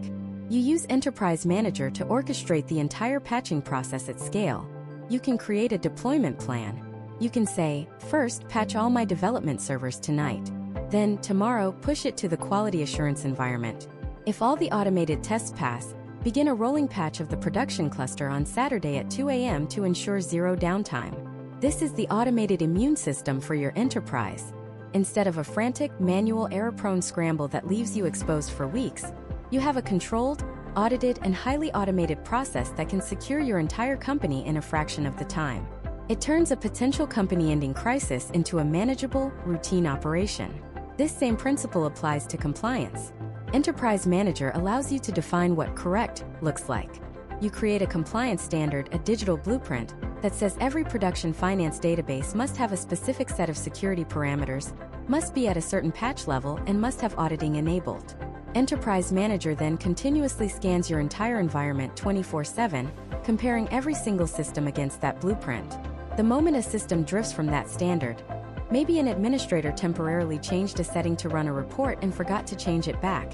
You use Enterprise Manager to orchestrate the entire patching process at scale. You can create a deployment plan. You can say, first, patch all my development servers tonight. Then, tomorrow, push it to the quality assurance environment. If all the automated tests pass, begin a rolling patch of the production cluster on Saturday at 2 a.m. to ensure zero downtime. This is the automated immune system for your enterprise. Instead of a frantic, manual, error-prone scramble that leaves you exposed for weeks, you have a controlled, audited, and highly automated process that can secure your entire company in a fraction of the time. It turns a potential company-ending crisis into a manageable, routine operation. This same principle applies to compliance. Enterprise Manager allows you to define what correct looks like. You create a compliance standard, a digital blueprint, that says every production finance database must have a specific set of security parameters, must be at a certain patch level, and must have auditing enabled. Enterprise Manager then continuously scans your entire environment 24/7, comparing every single system against that blueprint. The moment a system drifts from that standard, maybe an administrator temporarily changed a setting to run a report and forgot to change it back,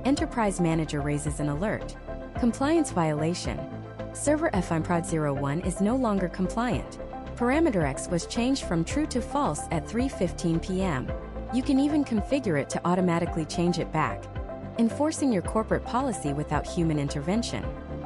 Enterprise Manager raises an alert. Compliance violation. Server FIMPROD01 is no longer compliant. Parameter X was changed from true to false at 3:15 p.m. You can even configure it to automatically change it back, enforcing your corporate policy without human intervention.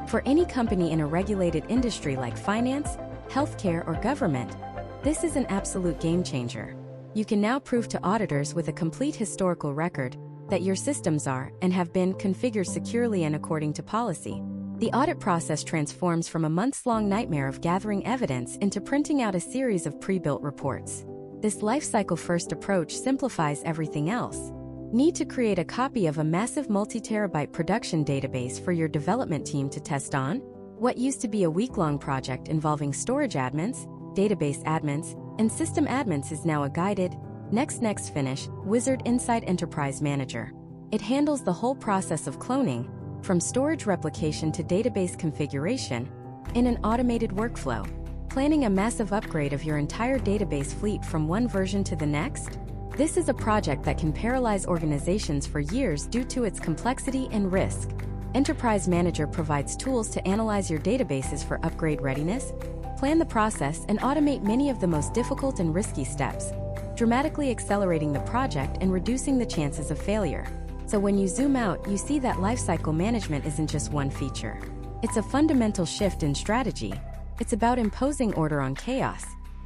For any company in a regulated industry like finance, healthcare, or government, this is an absolute game changer. You can now prove to auditors with a complete historical record that your systems are and have been configured securely and according to policy. The audit process transforms from a months-long nightmare of gathering evidence into printing out a series of pre-built reports. This lifecycle-first approach simplifies everything else. Need to create a copy of a massive multi-terabyte production database for your development team to test on? What used to be a week-long project involving storage admins, database admins, and system admins is now a guided, next finish wizard inside Enterprise Manager. It handles the whole process of cloning, from storage replication to database configuration, in an automated workflow. Planning a massive upgrade of your entire database fleet from one version to the next? This is a project that can paralyze organizations for years due to its complexity and risk. Enterprise Manager provides tools to analyze your databases for upgrade readiness, plan the process, and automate many of the most difficult and risky steps, dramatically accelerating the project and reducing the chances of failure. So when you zoom out, you see that lifecycle management isn't just one feature. It's a fundamental shift in strategy. It's about imposing order on chaos.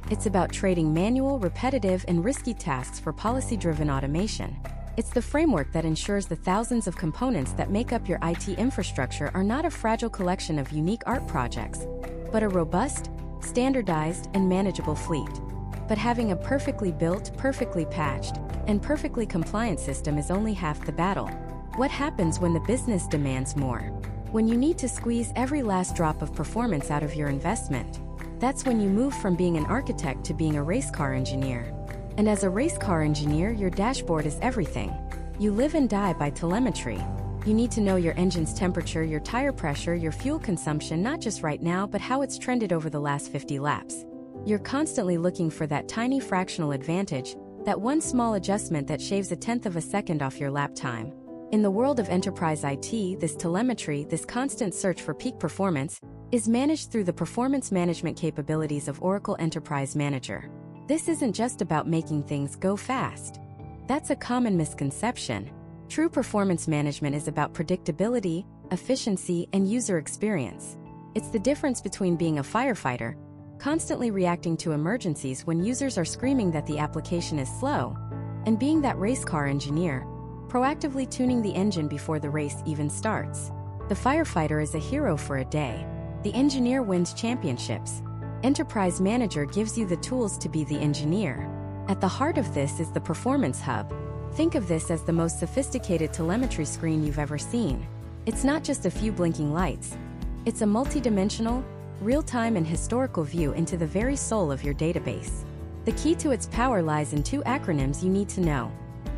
It's about trading manual, repetitive, and risky tasks for policy-driven automation. It's the framework that ensures the thousands of components that make up your IT infrastructure are not a fragile collection of unique art projects, but a robust, standardized, and manageable fleet. But having a perfectly built, perfectly patched, and perfectly compliant system is only half the battle. What happens when the business demands more? When you need to squeeze every last drop of performance out of your investment? That's when you move from being an architect to being a race car engineer. And as a race car engineer, your dashboard is everything. You live and die by telemetry. You need to know your engine's temperature, your tire pressure, your fuel consumption, not just right now, but how it's trended over the last 50 laps. You're constantly looking for that tiny fractional advantage, that one small adjustment that shaves 1/10 of a second off your lap time. In the world of enterprise IT, this telemetry, this constant search for peak performance, is managed through the performance management capabilities of Oracle Enterprise Manager. This isn't just about making things go fast. That's a common misconception. True performance management is about predictability, efficiency, and user experience. It's the difference between being a firefighter, constantly reacting to emergencies when users are screaming that the application is slow, and being that race car engineer, proactively tuning the engine before the race even starts. The firefighter is a hero for a day. The engineer wins championships. Enterprise Manager gives you the tools to be the engineer. At the heart of this is the Performance Hub, Think of this as the most sophisticated telemetry screen you've ever seen. It's not just a few blinking lights. It's a multidimensional, real-time and historical view into the very soul of your database. The key to its power lies in two acronyms you need to know: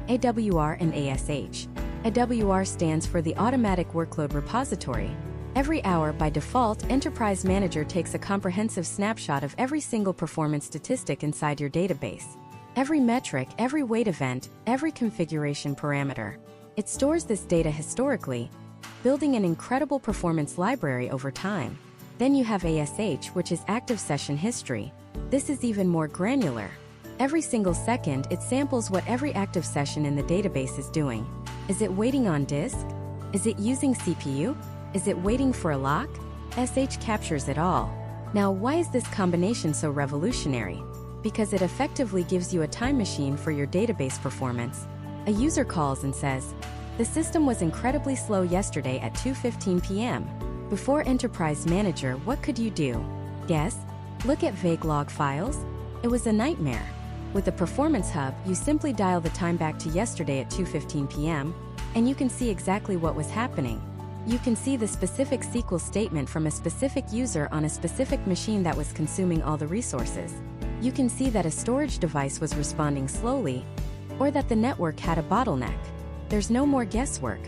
AWR and ASH. AWR stands for the Automatic Workload Repository. Every hour, by default, Enterprise Manager takes a comprehensive snapshot of every single performance statistic inside your database. Every metric, every wait event, every configuration parameter. It stores this data historically, building an incredible performance library over time. Then you have ASH, which is active session history. This is even more granular. Every single second, it samples what every active session in the database is doing. Is it waiting on disk? Is it using CPU? Is it waiting for a lock? SH captures it all. Now, why is this combination so revolutionary? Because it effectively gives you a time machine for your database performance. A user calls and says, "The system was incredibly slow yesterday at 2:15 p.m. Before Enterprise Manager, what could you do? Guess? Look at vague log files? It was a nightmare. With the Performance Hub, you simply dial the time back to yesterday at 2:15 p.m., and you can see exactly what was happening. You can see the specific SQL statement from a specific user on a specific machine that was consuming all the resources. You can see that a storage device was responding slowly, or that the network had a bottleneck. There's no more guesswork.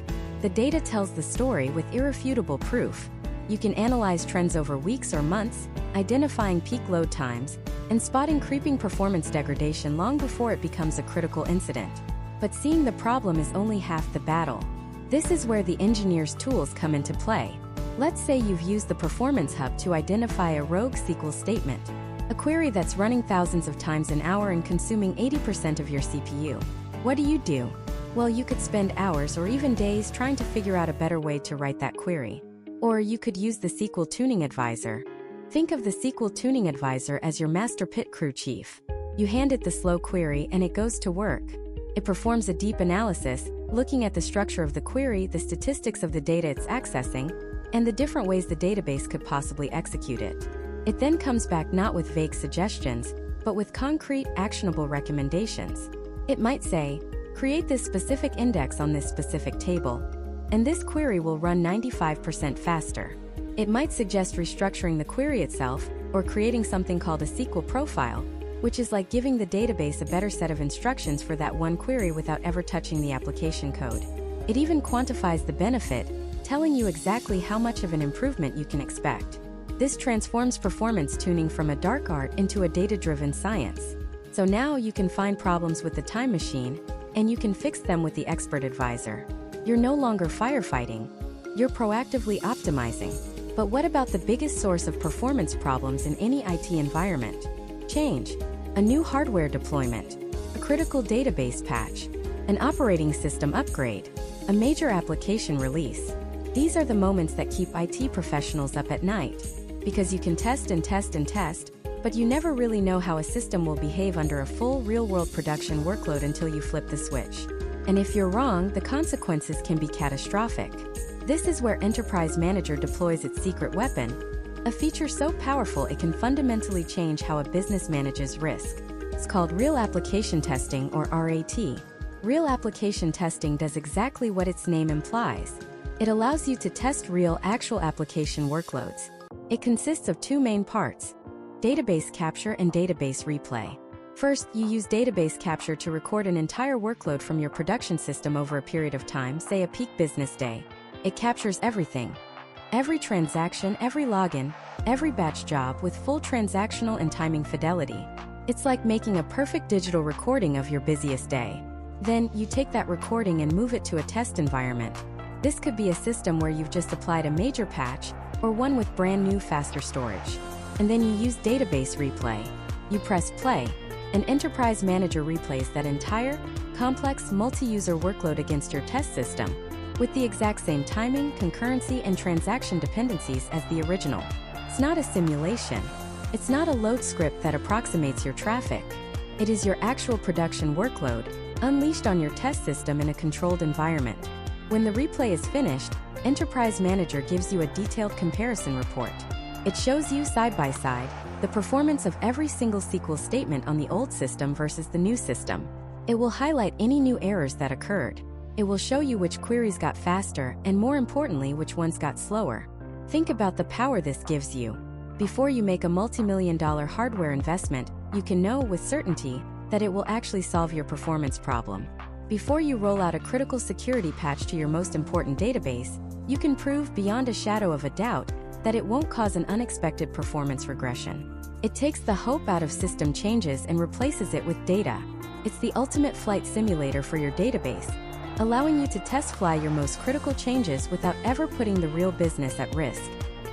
The data tells the story with irrefutable proof. You can analyze trends over weeks or months, identifying peak load times, and spotting creeping performance degradation long before it becomes a critical incident. But seeing the problem is only half the battle. This is where the engineer's tools come into play. Let's say you've used the Performance Hub to identify a rogue SQL statement, a query that's running thousands of times an hour and consuming 80% of your CPU. What do? Well, you could spend hours or even days trying to figure out a better way to write that query. Or you could use the SQL Tuning Advisor. Think of the SQL Tuning Advisor as your master pit crew chief. You hand it the slow query and it goes to work. It performs a deep analysis, looking at the structure of the query, the statistics of the data it's accessing, and the different ways the database could possibly execute it. It then comes back not with vague suggestions, but with concrete, actionable recommendations. It might say, create this specific index on this specific table, and this query will run 95% faster. It might suggest restructuring the query itself, or creating something called a SQL profile, which is like giving the database a better set of instructions for that one query without ever touching the application code. It even quantifies the benefit, telling you exactly how much of an improvement you can expect. This transforms performance tuning from a dark art into a data-driven science. So now you can find problems with the time machine, and you can fix them with the expert advisor. You're no longer firefighting. You're proactively optimizing. But what about the biggest source of performance problems in any IT environment? Change. A new hardware deployment. A critical database patch. An operating system upgrade. A major application release. These are the moments that keep IT professionals up at night. Because you can test and test and test, but you never really know how a system will behave under a full real-world production workload until you flip the switch. And if you're wrong, the consequences can be catastrophic. This is where Enterprise Manager deploys its secret weapon, a feature so powerful it can fundamentally change how a business manages risk. It's called Real Application Testing, or RAT. Real Application Testing does exactly what its name implies. It allows you to test real, actual application workloads. It consists of two main parts: database capture and database replay. First, you use database capture to record an entire workload from your production system over a period of time, say a peak business day. It captures everything. Every transaction, every login, every batch job with full transactional and timing fidelity. It's like making a perfect digital recording of your busiest day. Then, you take that recording and move it to a test environment. This could be a system where you've just applied a major patch, or one with brand new, faster storage. And then you use database replay. You press play, and Enterprise Manager replays that entire, complex, multi-user workload against your test system, with the exact same timing, concurrency, and transaction dependencies as the original. It's not a simulation. It's not a load script that approximates your traffic. It is your actual production workload, unleashed on your test system in a controlled environment. When the replay is finished, Enterprise Manager gives you a detailed comparison report. It shows you, side by side, the performance of every single SQL statement on the old system versus the new system. It will highlight any new errors that occurred. It will show you which queries got faster and, more importantly, which ones got slower. Think about the power this gives you. Before you make a multi-million-dollar hardware investment, you can know with certainty that it will actually solve your performance problem. Before you roll out a critical security patch to your most important database, you can prove beyond a shadow of a doubt that it won't cause an unexpected performance regression. It takes the hope out of system changes and replaces it with data. It's the ultimate flight simulator for your database, allowing you to test fly your most critical changes without ever putting the real business at risk.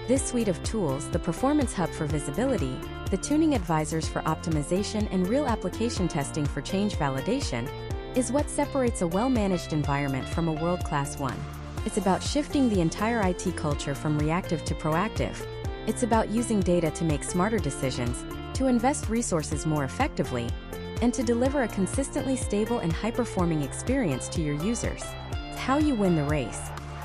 This suite of tools, the Performance Hub for visibility, the Tuning Advisors for optimization, and real application testing for change validation, is what separates a well-managed environment from a world-class one. It's about shifting the entire IT culture from reactive to proactive. It's about using data to make smarter decisions, to invest resources more effectively, and to deliver a consistently stable and high-performing experience to your users. It's how you win the race.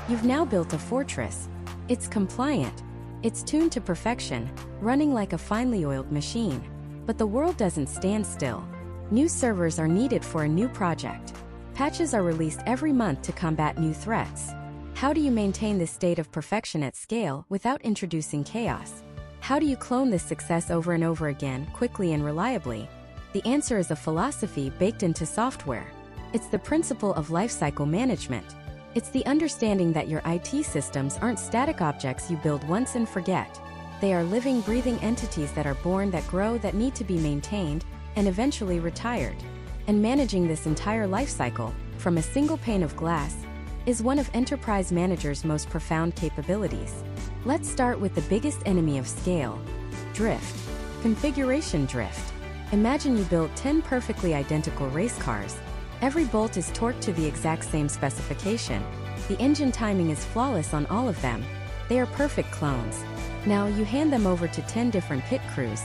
You've now built a fortress. It's compliant. It's tuned to perfection, running like a finely oiled machine. But the world doesn't stand still. New servers are needed for a new project. Patches are released every month to combat new threats. How do you maintain this state of perfection at scale without introducing chaos? How do you clone this success over and over again, quickly and reliably? The answer is a philosophy baked into software. It's the principle of lifecycle management. It's the understanding that your IT systems aren't static objects you build once and forget. They are living, breathing entities that are born, that grow, that need to be maintained, and eventually retired. And managing this entire lifecycle, from a single pane of glass, is one of enterprise managers' most profound capabilities. Let's start with the biggest enemy of scale: drift. Configuration drift. Imagine you build 10 perfectly identical race cars. Every bolt is torqued to the exact same specification. The engine timing is flawless on all of them. They are perfect clones. Now you hand them over to 10 different pit crews.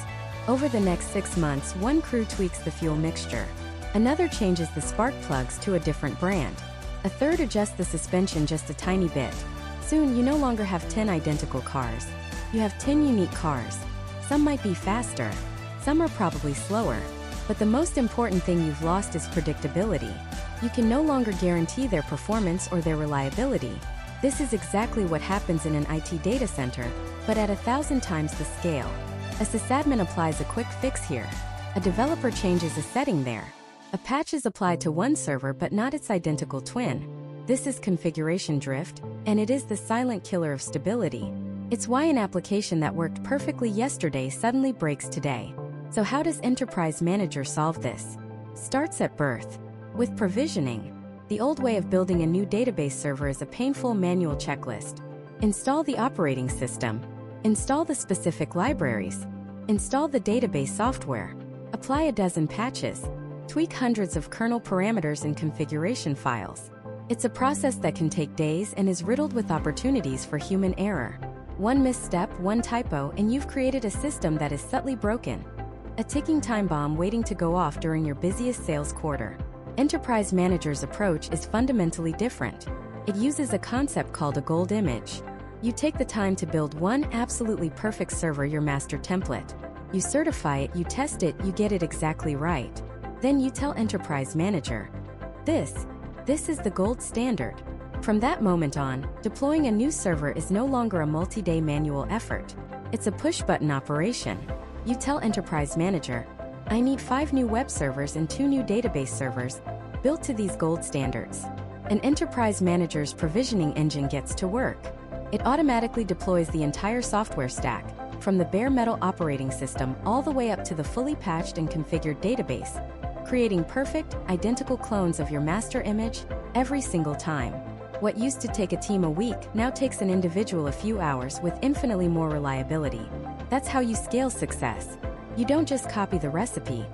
Over the next 6 months, one crew tweaks the fuel mixture. Another changes the spark plugs to a different brand. A third adjusts the suspension just a tiny bit. Soon you no longer have 10 identical cars. You have 10 unique cars. Some might be faster. Some are probably slower. But the most important thing you've lost is predictability. You can no longer guarantee their performance or their reliability. This is exactly what happens in an IT data center, but at 1,000 times the scale. A sysadmin applies a quick fix here. A developer changes a setting there. A patch is applied to one server but not its identical twin. This is configuration drift, and it is the silent killer of stability. It's why an application that worked perfectly yesterday suddenly breaks today. So how does Enterprise Manager solve this? Starts at birth. With provisioning. The old way of building a new database server is a painful manual checklist. Install the operating system. Install the specific libraries. Install the database software. Apply a dozen patches. Tweak hundreds of kernel parameters and configuration files. It's a process that can take days and is riddled with opportunities for human error. One misstep, one typo, and you've created a system that is subtly broken. A ticking time bomb waiting to go off during your busiest sales quarter. Enterprise Manager's approach is fundamentally different. It uses a concept called a gold image. You take the time to build one absolutely perfect server, your master template. You certify it, you test it, you get it exactly right. Then you tell Enterprise Manager, this is the gold standard. From that moment on, deploying a new server is no longer a multi-day manual effort. It's a push-button operation. You tell Enterprise Manager, I need 5 new web servers and 2 new database servers, built to these gold standards. An Enterprise Manager's provisioning engine gets to work. It automatically deploys the entire software stack, from the bare metal operating system all the way up to the fully patched and configured database, creating perfect, identical clones of your master image every single time. What used to take a team a week now takes an individual a few hours with infinitely more reliability. That's how you scale success. You don't just copy the recipe.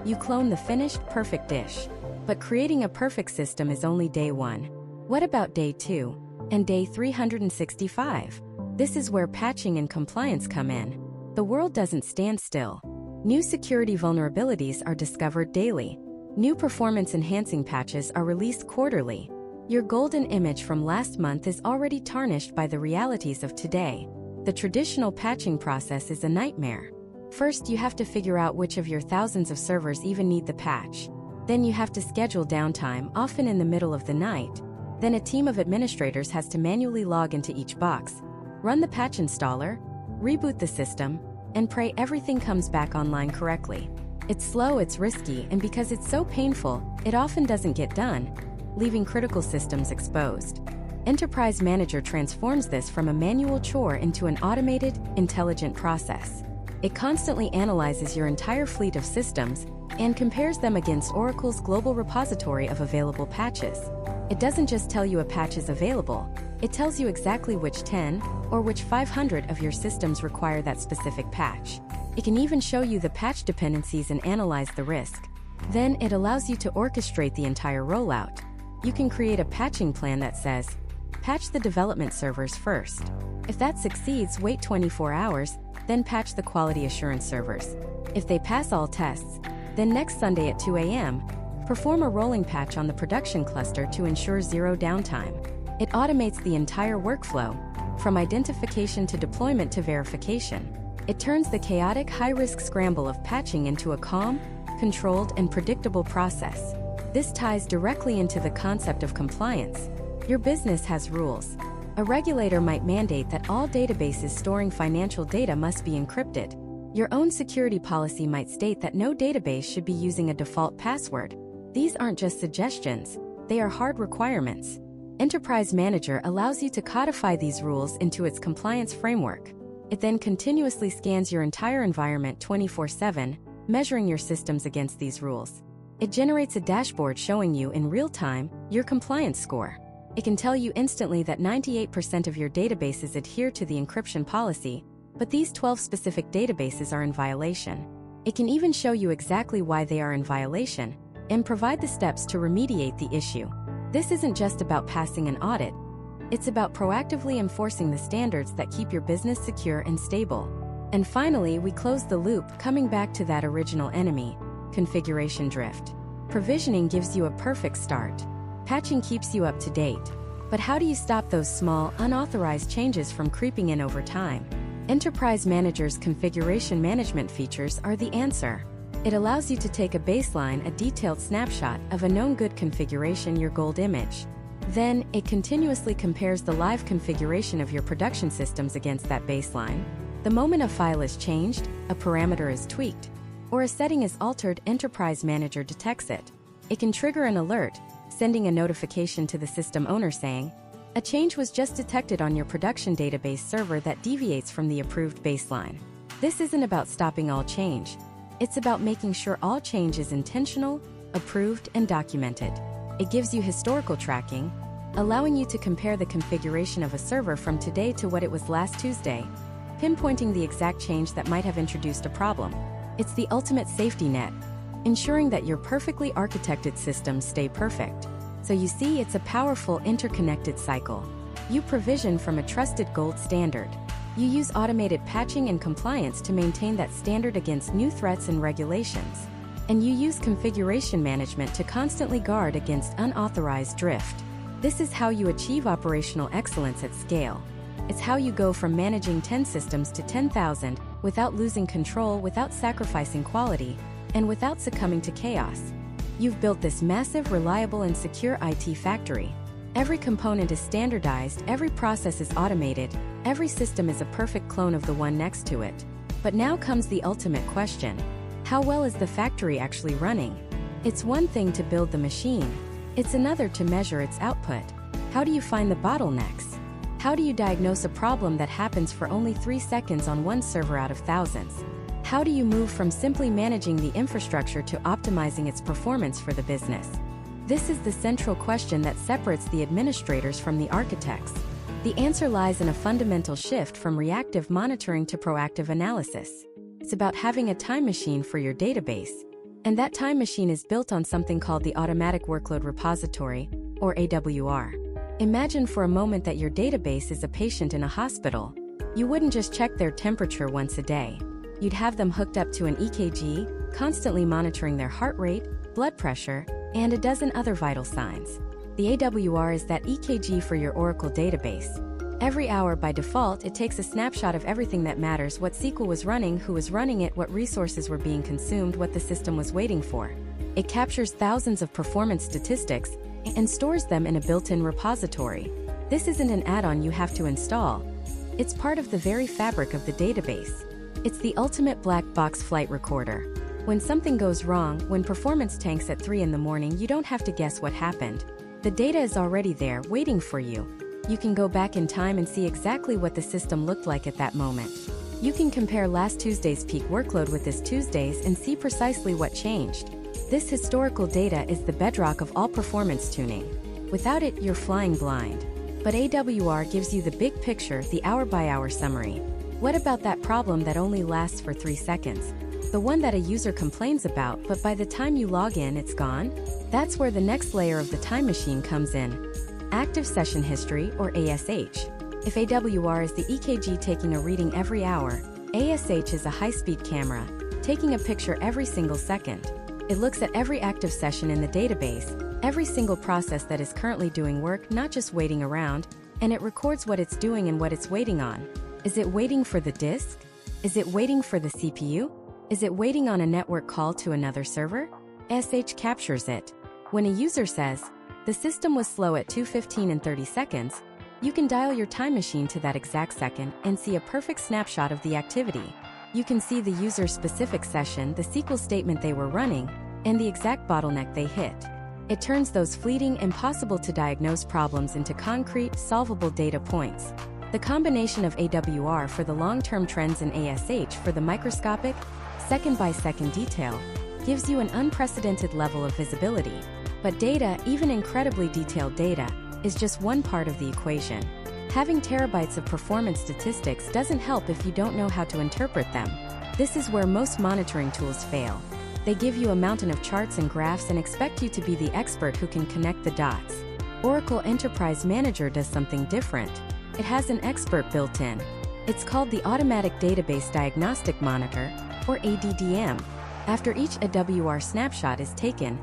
You clone the finished, perfect dish. But creating a perfect system is only day 1. What about day 2? And day 365? This is where patching and compliance come in. The world doesn't stand still. New security vulnerabilities are discovered daily. New performance-enhancing patches are released quarterly. Your golden image from last month is already tarnished by the realities of today. The traditional patching process is a nightmare. First, you have to figure out which of your thousands of servers even need the patch. Then you have to schedule downtime, often in the middle of the night. Then a team of administrators has to manually log into each box, run the patch installer, reboot the system, and pray everything comes back online correctly. It's slow, it's risky, and because it's so painful, it often doesn't get done, leaving critical systems exposed. Enterprise Manager transforms this from a manual chore into an automated, intelligent process. It constantly analyzes your entire fleet of systems and compares them against Oracle's global repository of available patches. It doesn't just tell you a patch is available, it tells you exactly which 10 or which 500 of your systems require that specific patch. It can even show you the patch dependencies and analyze the risk. Then it allows you to orchestrate the entire rollout. You can create a patching plan that says, patch the development servers first. If that succeeds, wait 24 hours, then patch the quality assurance servers. If they pass all tests, then next Sunday at 2 a.m., perform a rolling patch on the production cluster to ensure zero downtime. It automates the entire workflow, from identification to deployment to verification. It turns the chaotic, high-risk scramble of patching into a calm, controlled, and predictable process. This ties directly into the concept of compliance. Your business has rules. A regulator might mandate that all databases storing financial data must be encrypted. Your own security policy might state that no database should be using a default password. These aren't just suggestions, they are hard requirements. Enterprise Manager allows you to codify these rules into its compliance framework. It then continuously scans your entire environment 24/7, measuring your systems against these rules. It generates a dashboard showing you in real time your compliance score. It can tell you instantly that 98% of your databases adhere to the encryption policy, but these 12 specific databases are in violation. It can even show you exactly why they are in violation and provide the steps to remediate the issue. This isn't just about passing an audit. It's about proactively enforcing the standards that keep your business secure and stable. And finally, we close the loop, coming back to that original enemy, configuration drift. Provisioning gives you a perfect start. Patching keeps you up to date. But how do you stop those small, unauthorized changes from creeping in over time? Enterprise Manager's configuration management features are the answer. It allows you to take a baseline, a detailed snapshot of a known good configuration, your gold image. Then, it continuously compares the live configuration of your production systems against that baseline. The moment a file is changed, a parameter is tweaked, or a setting is altered, Enterprise Manager detects it. It can trigger an alert, sending a notification to the system owner saying, a change was just detected on your production database server that deviates from the approved baseline. This isn't about stopping all change. It's about making sure all change is intentional, approved, and documented. It gives you historical tracking, allowing you to compare the configuration of a server from today to what it was last Tuesday, pinpointing the exact change that might have introduced a problem. It's the ultimate safety net, ensuring that your perfectly architected systems stay perfect. So you see, it's a powerful, interconnected cycle. You provision from a trusted gold standard. You use automated patching and compliance to maintain that standard against new threats and regulations. And you use configuration management to constantly guard against unauthorized drift. This is how you achieve operational excellence at scale. It's how you go from managing 10 systems to 10,000 without losing control, without sacrificing quality, and without succumbing to chaos. You've built this massive, reliable, and secure IT factory. Every component is standardized, every process is automated, every system is a perfect clone of the one next to it. But now comes the ultimate question. How well is the factory actually running? It's one thing to build the machine. It's another to measure its output. How do you find the bottlenecks? How do you diagnose a problem that happens for only 3 seconds on one server out of thousands? How do you move from simply managing the infrastructure to optimizing its performance for the business? This is the central question that separates the administrators from the architects. The answer lies in a fundamental shift from reactive monitoring to proactive analysis. It's about having a time machine for your database. And that time machine is built on something called the Automatic Workload Repository, or AWR. Imagine for a moment that your database is a patient in a hospital. You wouldn't just check their temperature once a day. You'd have them hooked up to an EKG, constantly monitoring their heart rate, blood pressure, and a dozen other vital signs. The AWR is that EKG for your Oracle database. Every hour by default, it takes a snapshot of everything that matters: what SQL was running, who was running it, what resources were being consumed, what the system was waiting for. It captures thousands of performance statistics and stores them in a built-in repository. This isn't an add-on you have to install. It's part of the very fabric of the database. It's the ultimate black box flight recorder. When something goes wrong, when performance tanks at 3 in the morning, you don't have to guess what happened. The data is already there, waiting for you. You can go back in time and see exactly what the system looked like at that moment. You can compare last Tuesday's peak workload with this Tuesday's and see precisely what changed. This historical data is the bedrock of all performance tuning. Without it, you're flying blind. But AWR gives you the big picture, the hour-by-hour summary. What about that problem that only lasts for 3 seconds? The one that a user complains about, but by the time you log in, it's gone? That's where the next layer of the time machine comes in. Active Session History, or ASH. If AWR is the EKG taking a reading every hour, ASH is a high-speed camera, taking a picture every single second. It looks at every active session in the database, every single process that is currently doing work, not just waiting around, and it records what it's doing and what it's waiting on. Is it waiting for the disk? Is it waiting for the CPU? Is it waiting on a network call to another server? ASH captures it. When a user says, "The system was slow at 2:15 and 30 seconds, you can dial your time machine to that exact second and see a perfect snapshot of the activity. You can see the user's specific session, the SQL statement they were running, and the exact bottleneck they hit. It turns those fleeting, impossible to diagnose problems into concrete, solvable data points. The combination of AWR for the long-term trends and ASH for the microscopic, second-by-second detail gives you an unprecedented level of visibility. But data, even incredibly detailed data, is just one part of the equation. Having terabytes of performance statistics doesn't help if you don't know how to interpret them. This is where most monitoring tools fail. They give you a mountain of charts and graphs and expect you to be the expert who can connect the dots. Oracle Enterprise Manager does something different. It has an expert built in. It's called the Automatic Database Diagnostic Monitor, or ADDM. After each AWR snapshot is taken,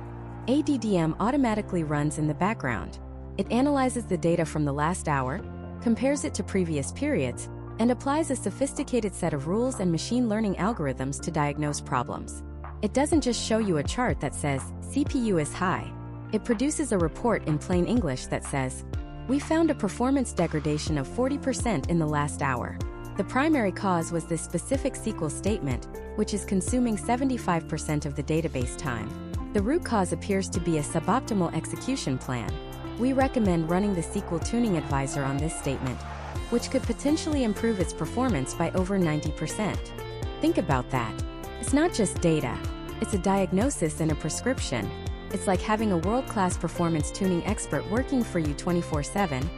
ADDM automatically runs in the background. It analyzes the data from the last hour, compares it to previous periods, and applies a sophisticated set of rules and machine learning algorithms to diagnose problems. It doesn't just show you a chart that says, "CPU is high." It produces a report in plain English that says, "We found a performance degradation of 40% in the last hour. The primary cause was this specific SQL statement, which is consuming 75% of the database time. The root cause appears to be a suboptimal execution plan. We recommend running the SQL Tuning Advisor on this statement, which could potentially improve its performance by over 90%. Think about that. It's not just data. It's a diagnosis and a prescription. It's like having a world-class performance tuning expert working for you 24/7,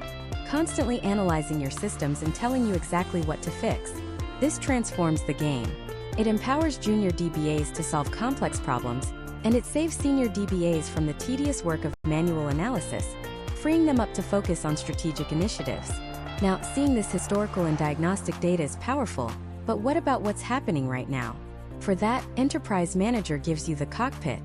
constantly analyzing your systems and telling you exactly what to fix. This transforms the game. It empowers junior DBAs to solve complex problems, and it saves senior DBAs from the tedious work of manual analysis, freeing them up to focus on strategic initiatives. Now, seeing this historical and diagnostic data is powerful, but what about what's happening right now? For that, Enterprise Manager gives you the cockpit.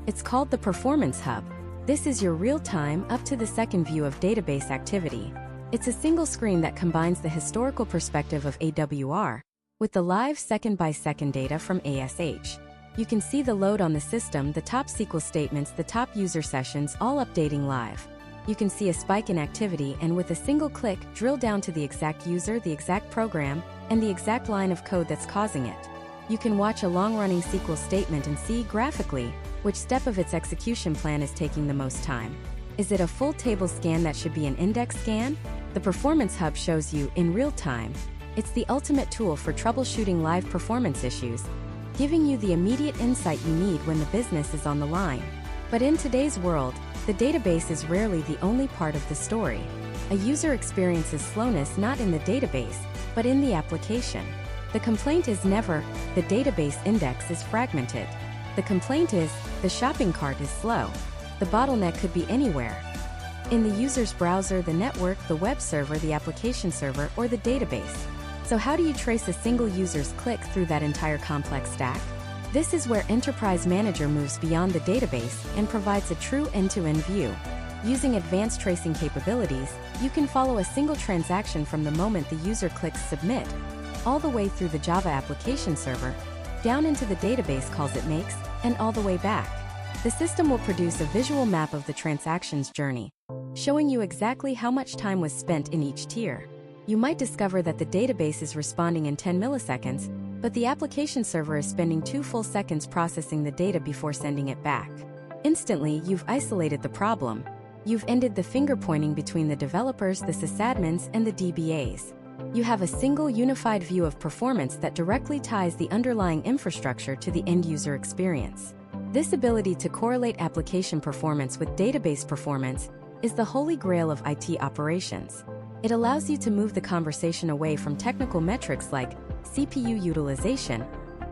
It's called the Performance Hub. This is your real-time, up-to-the-second view of database activity. It's a single screen that combines the historical perspective of AWR with the live second-by-second data from ASH. You can see the load on the system, the top SQL statements, the top user sessions, all updating live. You can see a spike in activity and with a single click, drill down to the exact user, the exact program, and the exact line of code that's causing it. You can watch a long-running SQL statement and see, graphically, which step of its execution plan is taking the most time. Is it a full table scan that should be an index scan? The Performance Hub shows you, in real time. It's the ultimate tool for troubleshooting live performance issues, giving you the immediate insight you need when the business is on the line. But in today's world, the database is rarely the only part of the story. A user experiences slowness not in the database, but in the application. The complaint is never, "The database index is fragmented." The complaint is, "The shopping cart is slow." The bottleneck could be anywhere. In the user's browser, the network, the web server, the application server, or the database. So how do you trace a single user's click through that entire complex stack? This is where Enterprise Manager moves beyond the database and provides a true end-to-end view. Using advanced tracing capabilities, you can follow a single transaction from the moment the user clicks Submit, all the way through the Java application server, down into the database calls it makes, and all the way back. The system will produce a visual map of the transaction's journey, showing you exactly how much time was spent in each tier. You might discover that the database is responding in 10 milliseconds, but the application server is spending 2 full seconds processing the data before sending it back. Instantly, you've isolated the problem. You've ended the finger-pointing between the developers, the sysadmins, and the DBAs. You have a single unified view of performance that directly ties the underlying infrastructure to the end-user experience. This ability to correlate application performance with database performance is the holy grail of IT operations. It allows you to move the conversation away from technical metrics like CPU utilization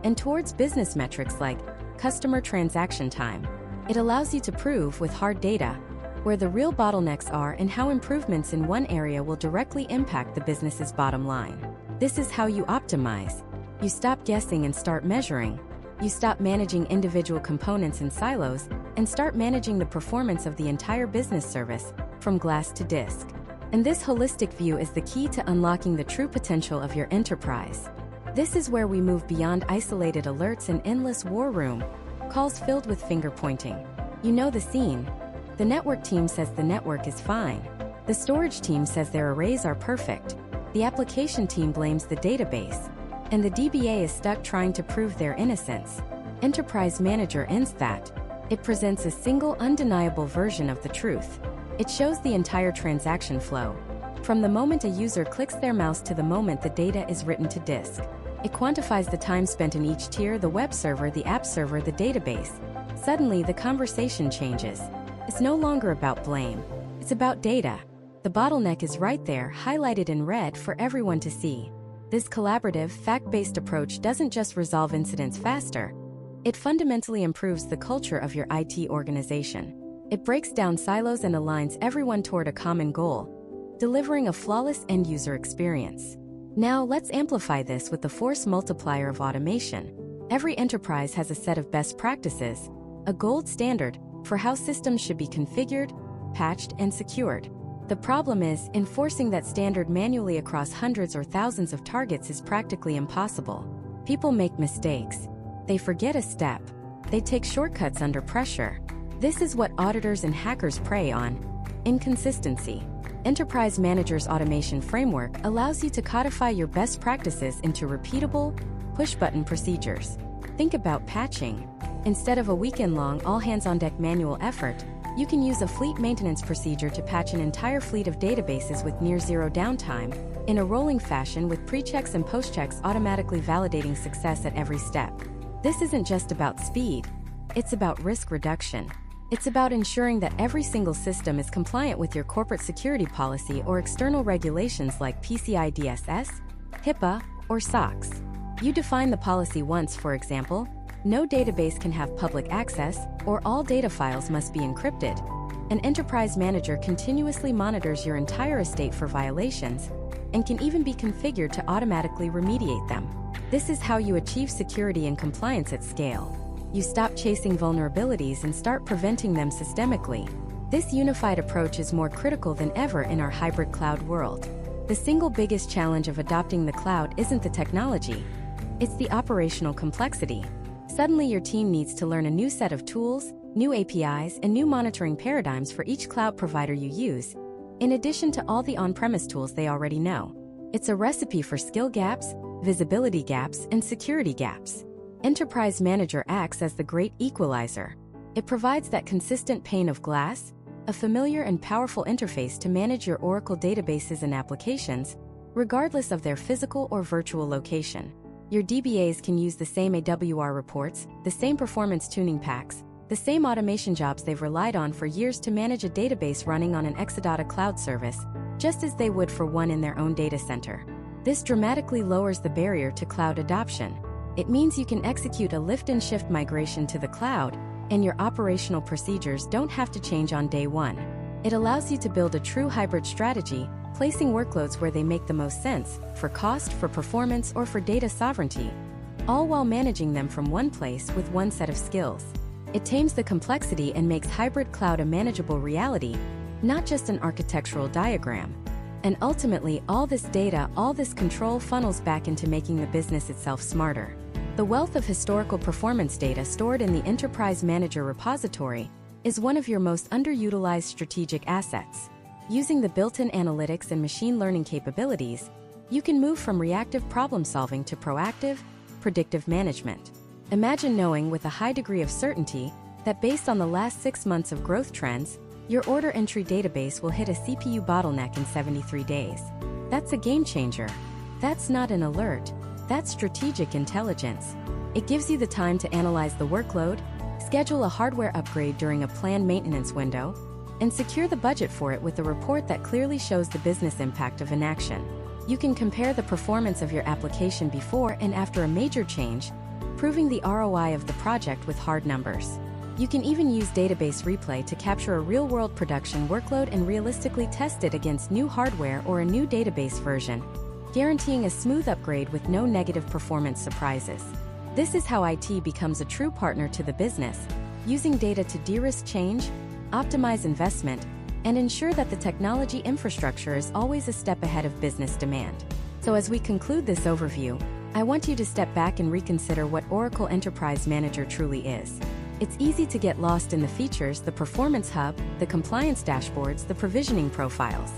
and towards business metrics like customer transaction time. It allows you to prove with hard data where the real bottlenecks are and how improvements in one area will directly impact the business's bottom line. This is how you optimize. You stop guessing and start measuring. You stop managing individual components in silos and start managing the performance of the entire business service, from glass to disk. And this holistic view is the key to unlocking the true potential of your enterprise. This is where we move beyond isolated alerts and endless war room calls filled with finger-pointing. You know the scene. The network team says the network is fine. The storage team says their arrays are perfect. The application team blames the database. And the DBA is stuck trying to prove their innocence. Enterprise Manager ends that. It presents a single undeniable version of the truth. It shows the entire transaction flow, from the moment a user clicks their mouse to the moment the data is written to disk. It quantifies the time spent in each tier: the web server, the app server, the database. Suddenly, the conversation changes. It's no longer about blame. It's about data. The bottleneck is right there, highlighted in red for everyone to see. This collaborative, fact-based approach doesn't just resolve incidents faster. It fundamentally improves the culture of your IT organization. It breaks down silos and aligns everyone toward a common goal, delivering a flawless end-user experience. Now, let's amplify this with the force multiplier of automation. Every enterprise has a set of best practices, a gold standard for how systems should be configured, patched, and secured. The problem is, enforcing that standard manually across hundreds or thousands of targets is practically impossible. People make mistakes. They forget a step. They take shortcuts under pressure. This is what auditors and hackers prey on: inconsistency. Enterprise Manager's automation framework allows you to codify your best practices into repeatable, push-button procedures. Think about patching. Instead of a weekend-long all-hands-on-deck manual effort, you can use a fleet maintenance procedure to patch an entire fleet of databases with near-zero downtime, in a rolling fashion with pre-checks and post-checks automatically validating success at every step. This isn't just about speed. It's about risk reduction. It's about ensuring that every single system is compliant with your corporate security policy or external regulations like PCI DSS, HIPAA, or SOX. You define the policy once, for example: no database can have public access, or all data files must be encrypted. An Enterprise Manager continuously monitors your entire estate for violations and can even be configured to automatically remediate them. This is how you achieve security and compliance at scale. You stop chasing vulnerabilities and start preventing them systemically. This unified approach is more critical than ever in our hybrid cloud world. The single biggest challenge of adopting the cloud isn't the technology. It's the operational complexity. Suddenly your team needs to learn a new set of tools, new APIs, and new monitoring paradigms for each cloud provider you use, in addition to all the on-premise tools they already know. It's a recipe for skill gaps, visibility gaps, and security gaps. Enterprise Manager acts as the great equalizer. It provides that consistent pane of glass, a familiar and powerful interface to manage your Oracle databases and applications, regardless of their physical or virtual location. Your DBAs can use the same AWR reports, the same performance tuning packs, the same automation jobs they've relied on for years to manage a database running on an Exadata cloud service, just as they would for one in their own data center. This dramatically lowers the barrier to cloud adoption. It means you can execute a lift-and-shift migration to the cloud, and your operational procedures don't have to change on day one. It allows you to build a true hybrid strategy, placing workloads where they make the most sense, for cost, for performance, or for data sovereignty, all while managing them from one place with one set of skills. It tames the complexity and makes hybrid cloud a manageable reality, not just an architectural diagram. And ultimately, all this data, all this control funnels back into making the business itself smarter. The wealth of historical performance data stored in the Enterprise Manager repository is one of your most underutilized strategic assets. Using the built-in analytics and machine learning capabilities, you can move from reactive problem-solving to proactive, predictive management. Imagine knowing with a high degree of certainty that based on the last 6 months of growth trends, your order entry database will hit a CPU bottleneck in 73 days. That's a game changer. That's not an alert. That's strategic intelligence. It gives you the time to analyze the workload, schedule a hardware upgrade during a planned maintenance window, and secure the budget for it with a report that clearly shows the business impact of inaction. You can compare the performance of your application before and after a major change, proving the ROI of the project with hard numbers. You can even use Database Replay to capture a real-world production workload and realistically test it against new hardware or a new database version, guaranteeing a smooth upgrade with no negative performance surprises. This is how IT becomes a true partner to the business, using data to de-risk change, optimize investment, and ensure that the technology infrastructure is always a step ahead of business demand. So as we conclude this overview, I want you to step back and reconsider what Oracle Enterprise Manager truly is. It's easy to get lost in the features, the performance hub, the compliance dashboards, the provisioning profiles.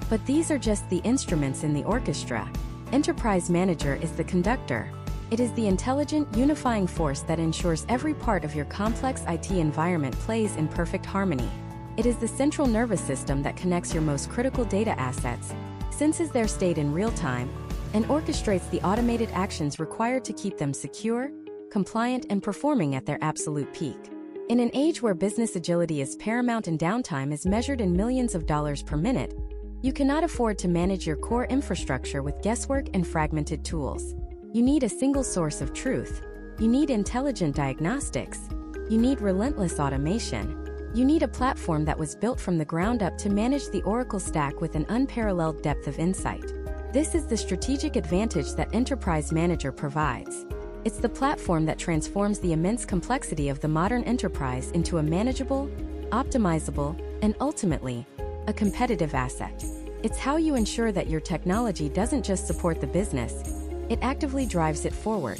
But these are just the instruments in the orchestra. Enterprise Manager is the conductor. It is the intelligent, unifying force that ensures every part of your complex IT environment plays in perfect harmony. It is the central nervous system that connects your most critical data assets, senses their state in real time, and orchestrates the automated actions required to keep them secure, compliant, and performing at their absolute peak. In an age where business agility is paramount and downtime is measured in millions of dollars per minute, you cannot afford to manage your core infrastructure with guesswork and fragmented tools. You need a single source of truth. You need intelligent diagnostics. You need relentless automation. You need a platform that was built from the ground up to manage the Oracle stack with an unparalleled depth of insight. This is the strategic advantage that Enterprise Manager provides. It's the platform that transforms the immense complexity of the modern enterprise into a manageable, optimizable, and ultimately, a competitive asset. It's how you ensure that your technology doesn't just support the business, it actively drives it forward.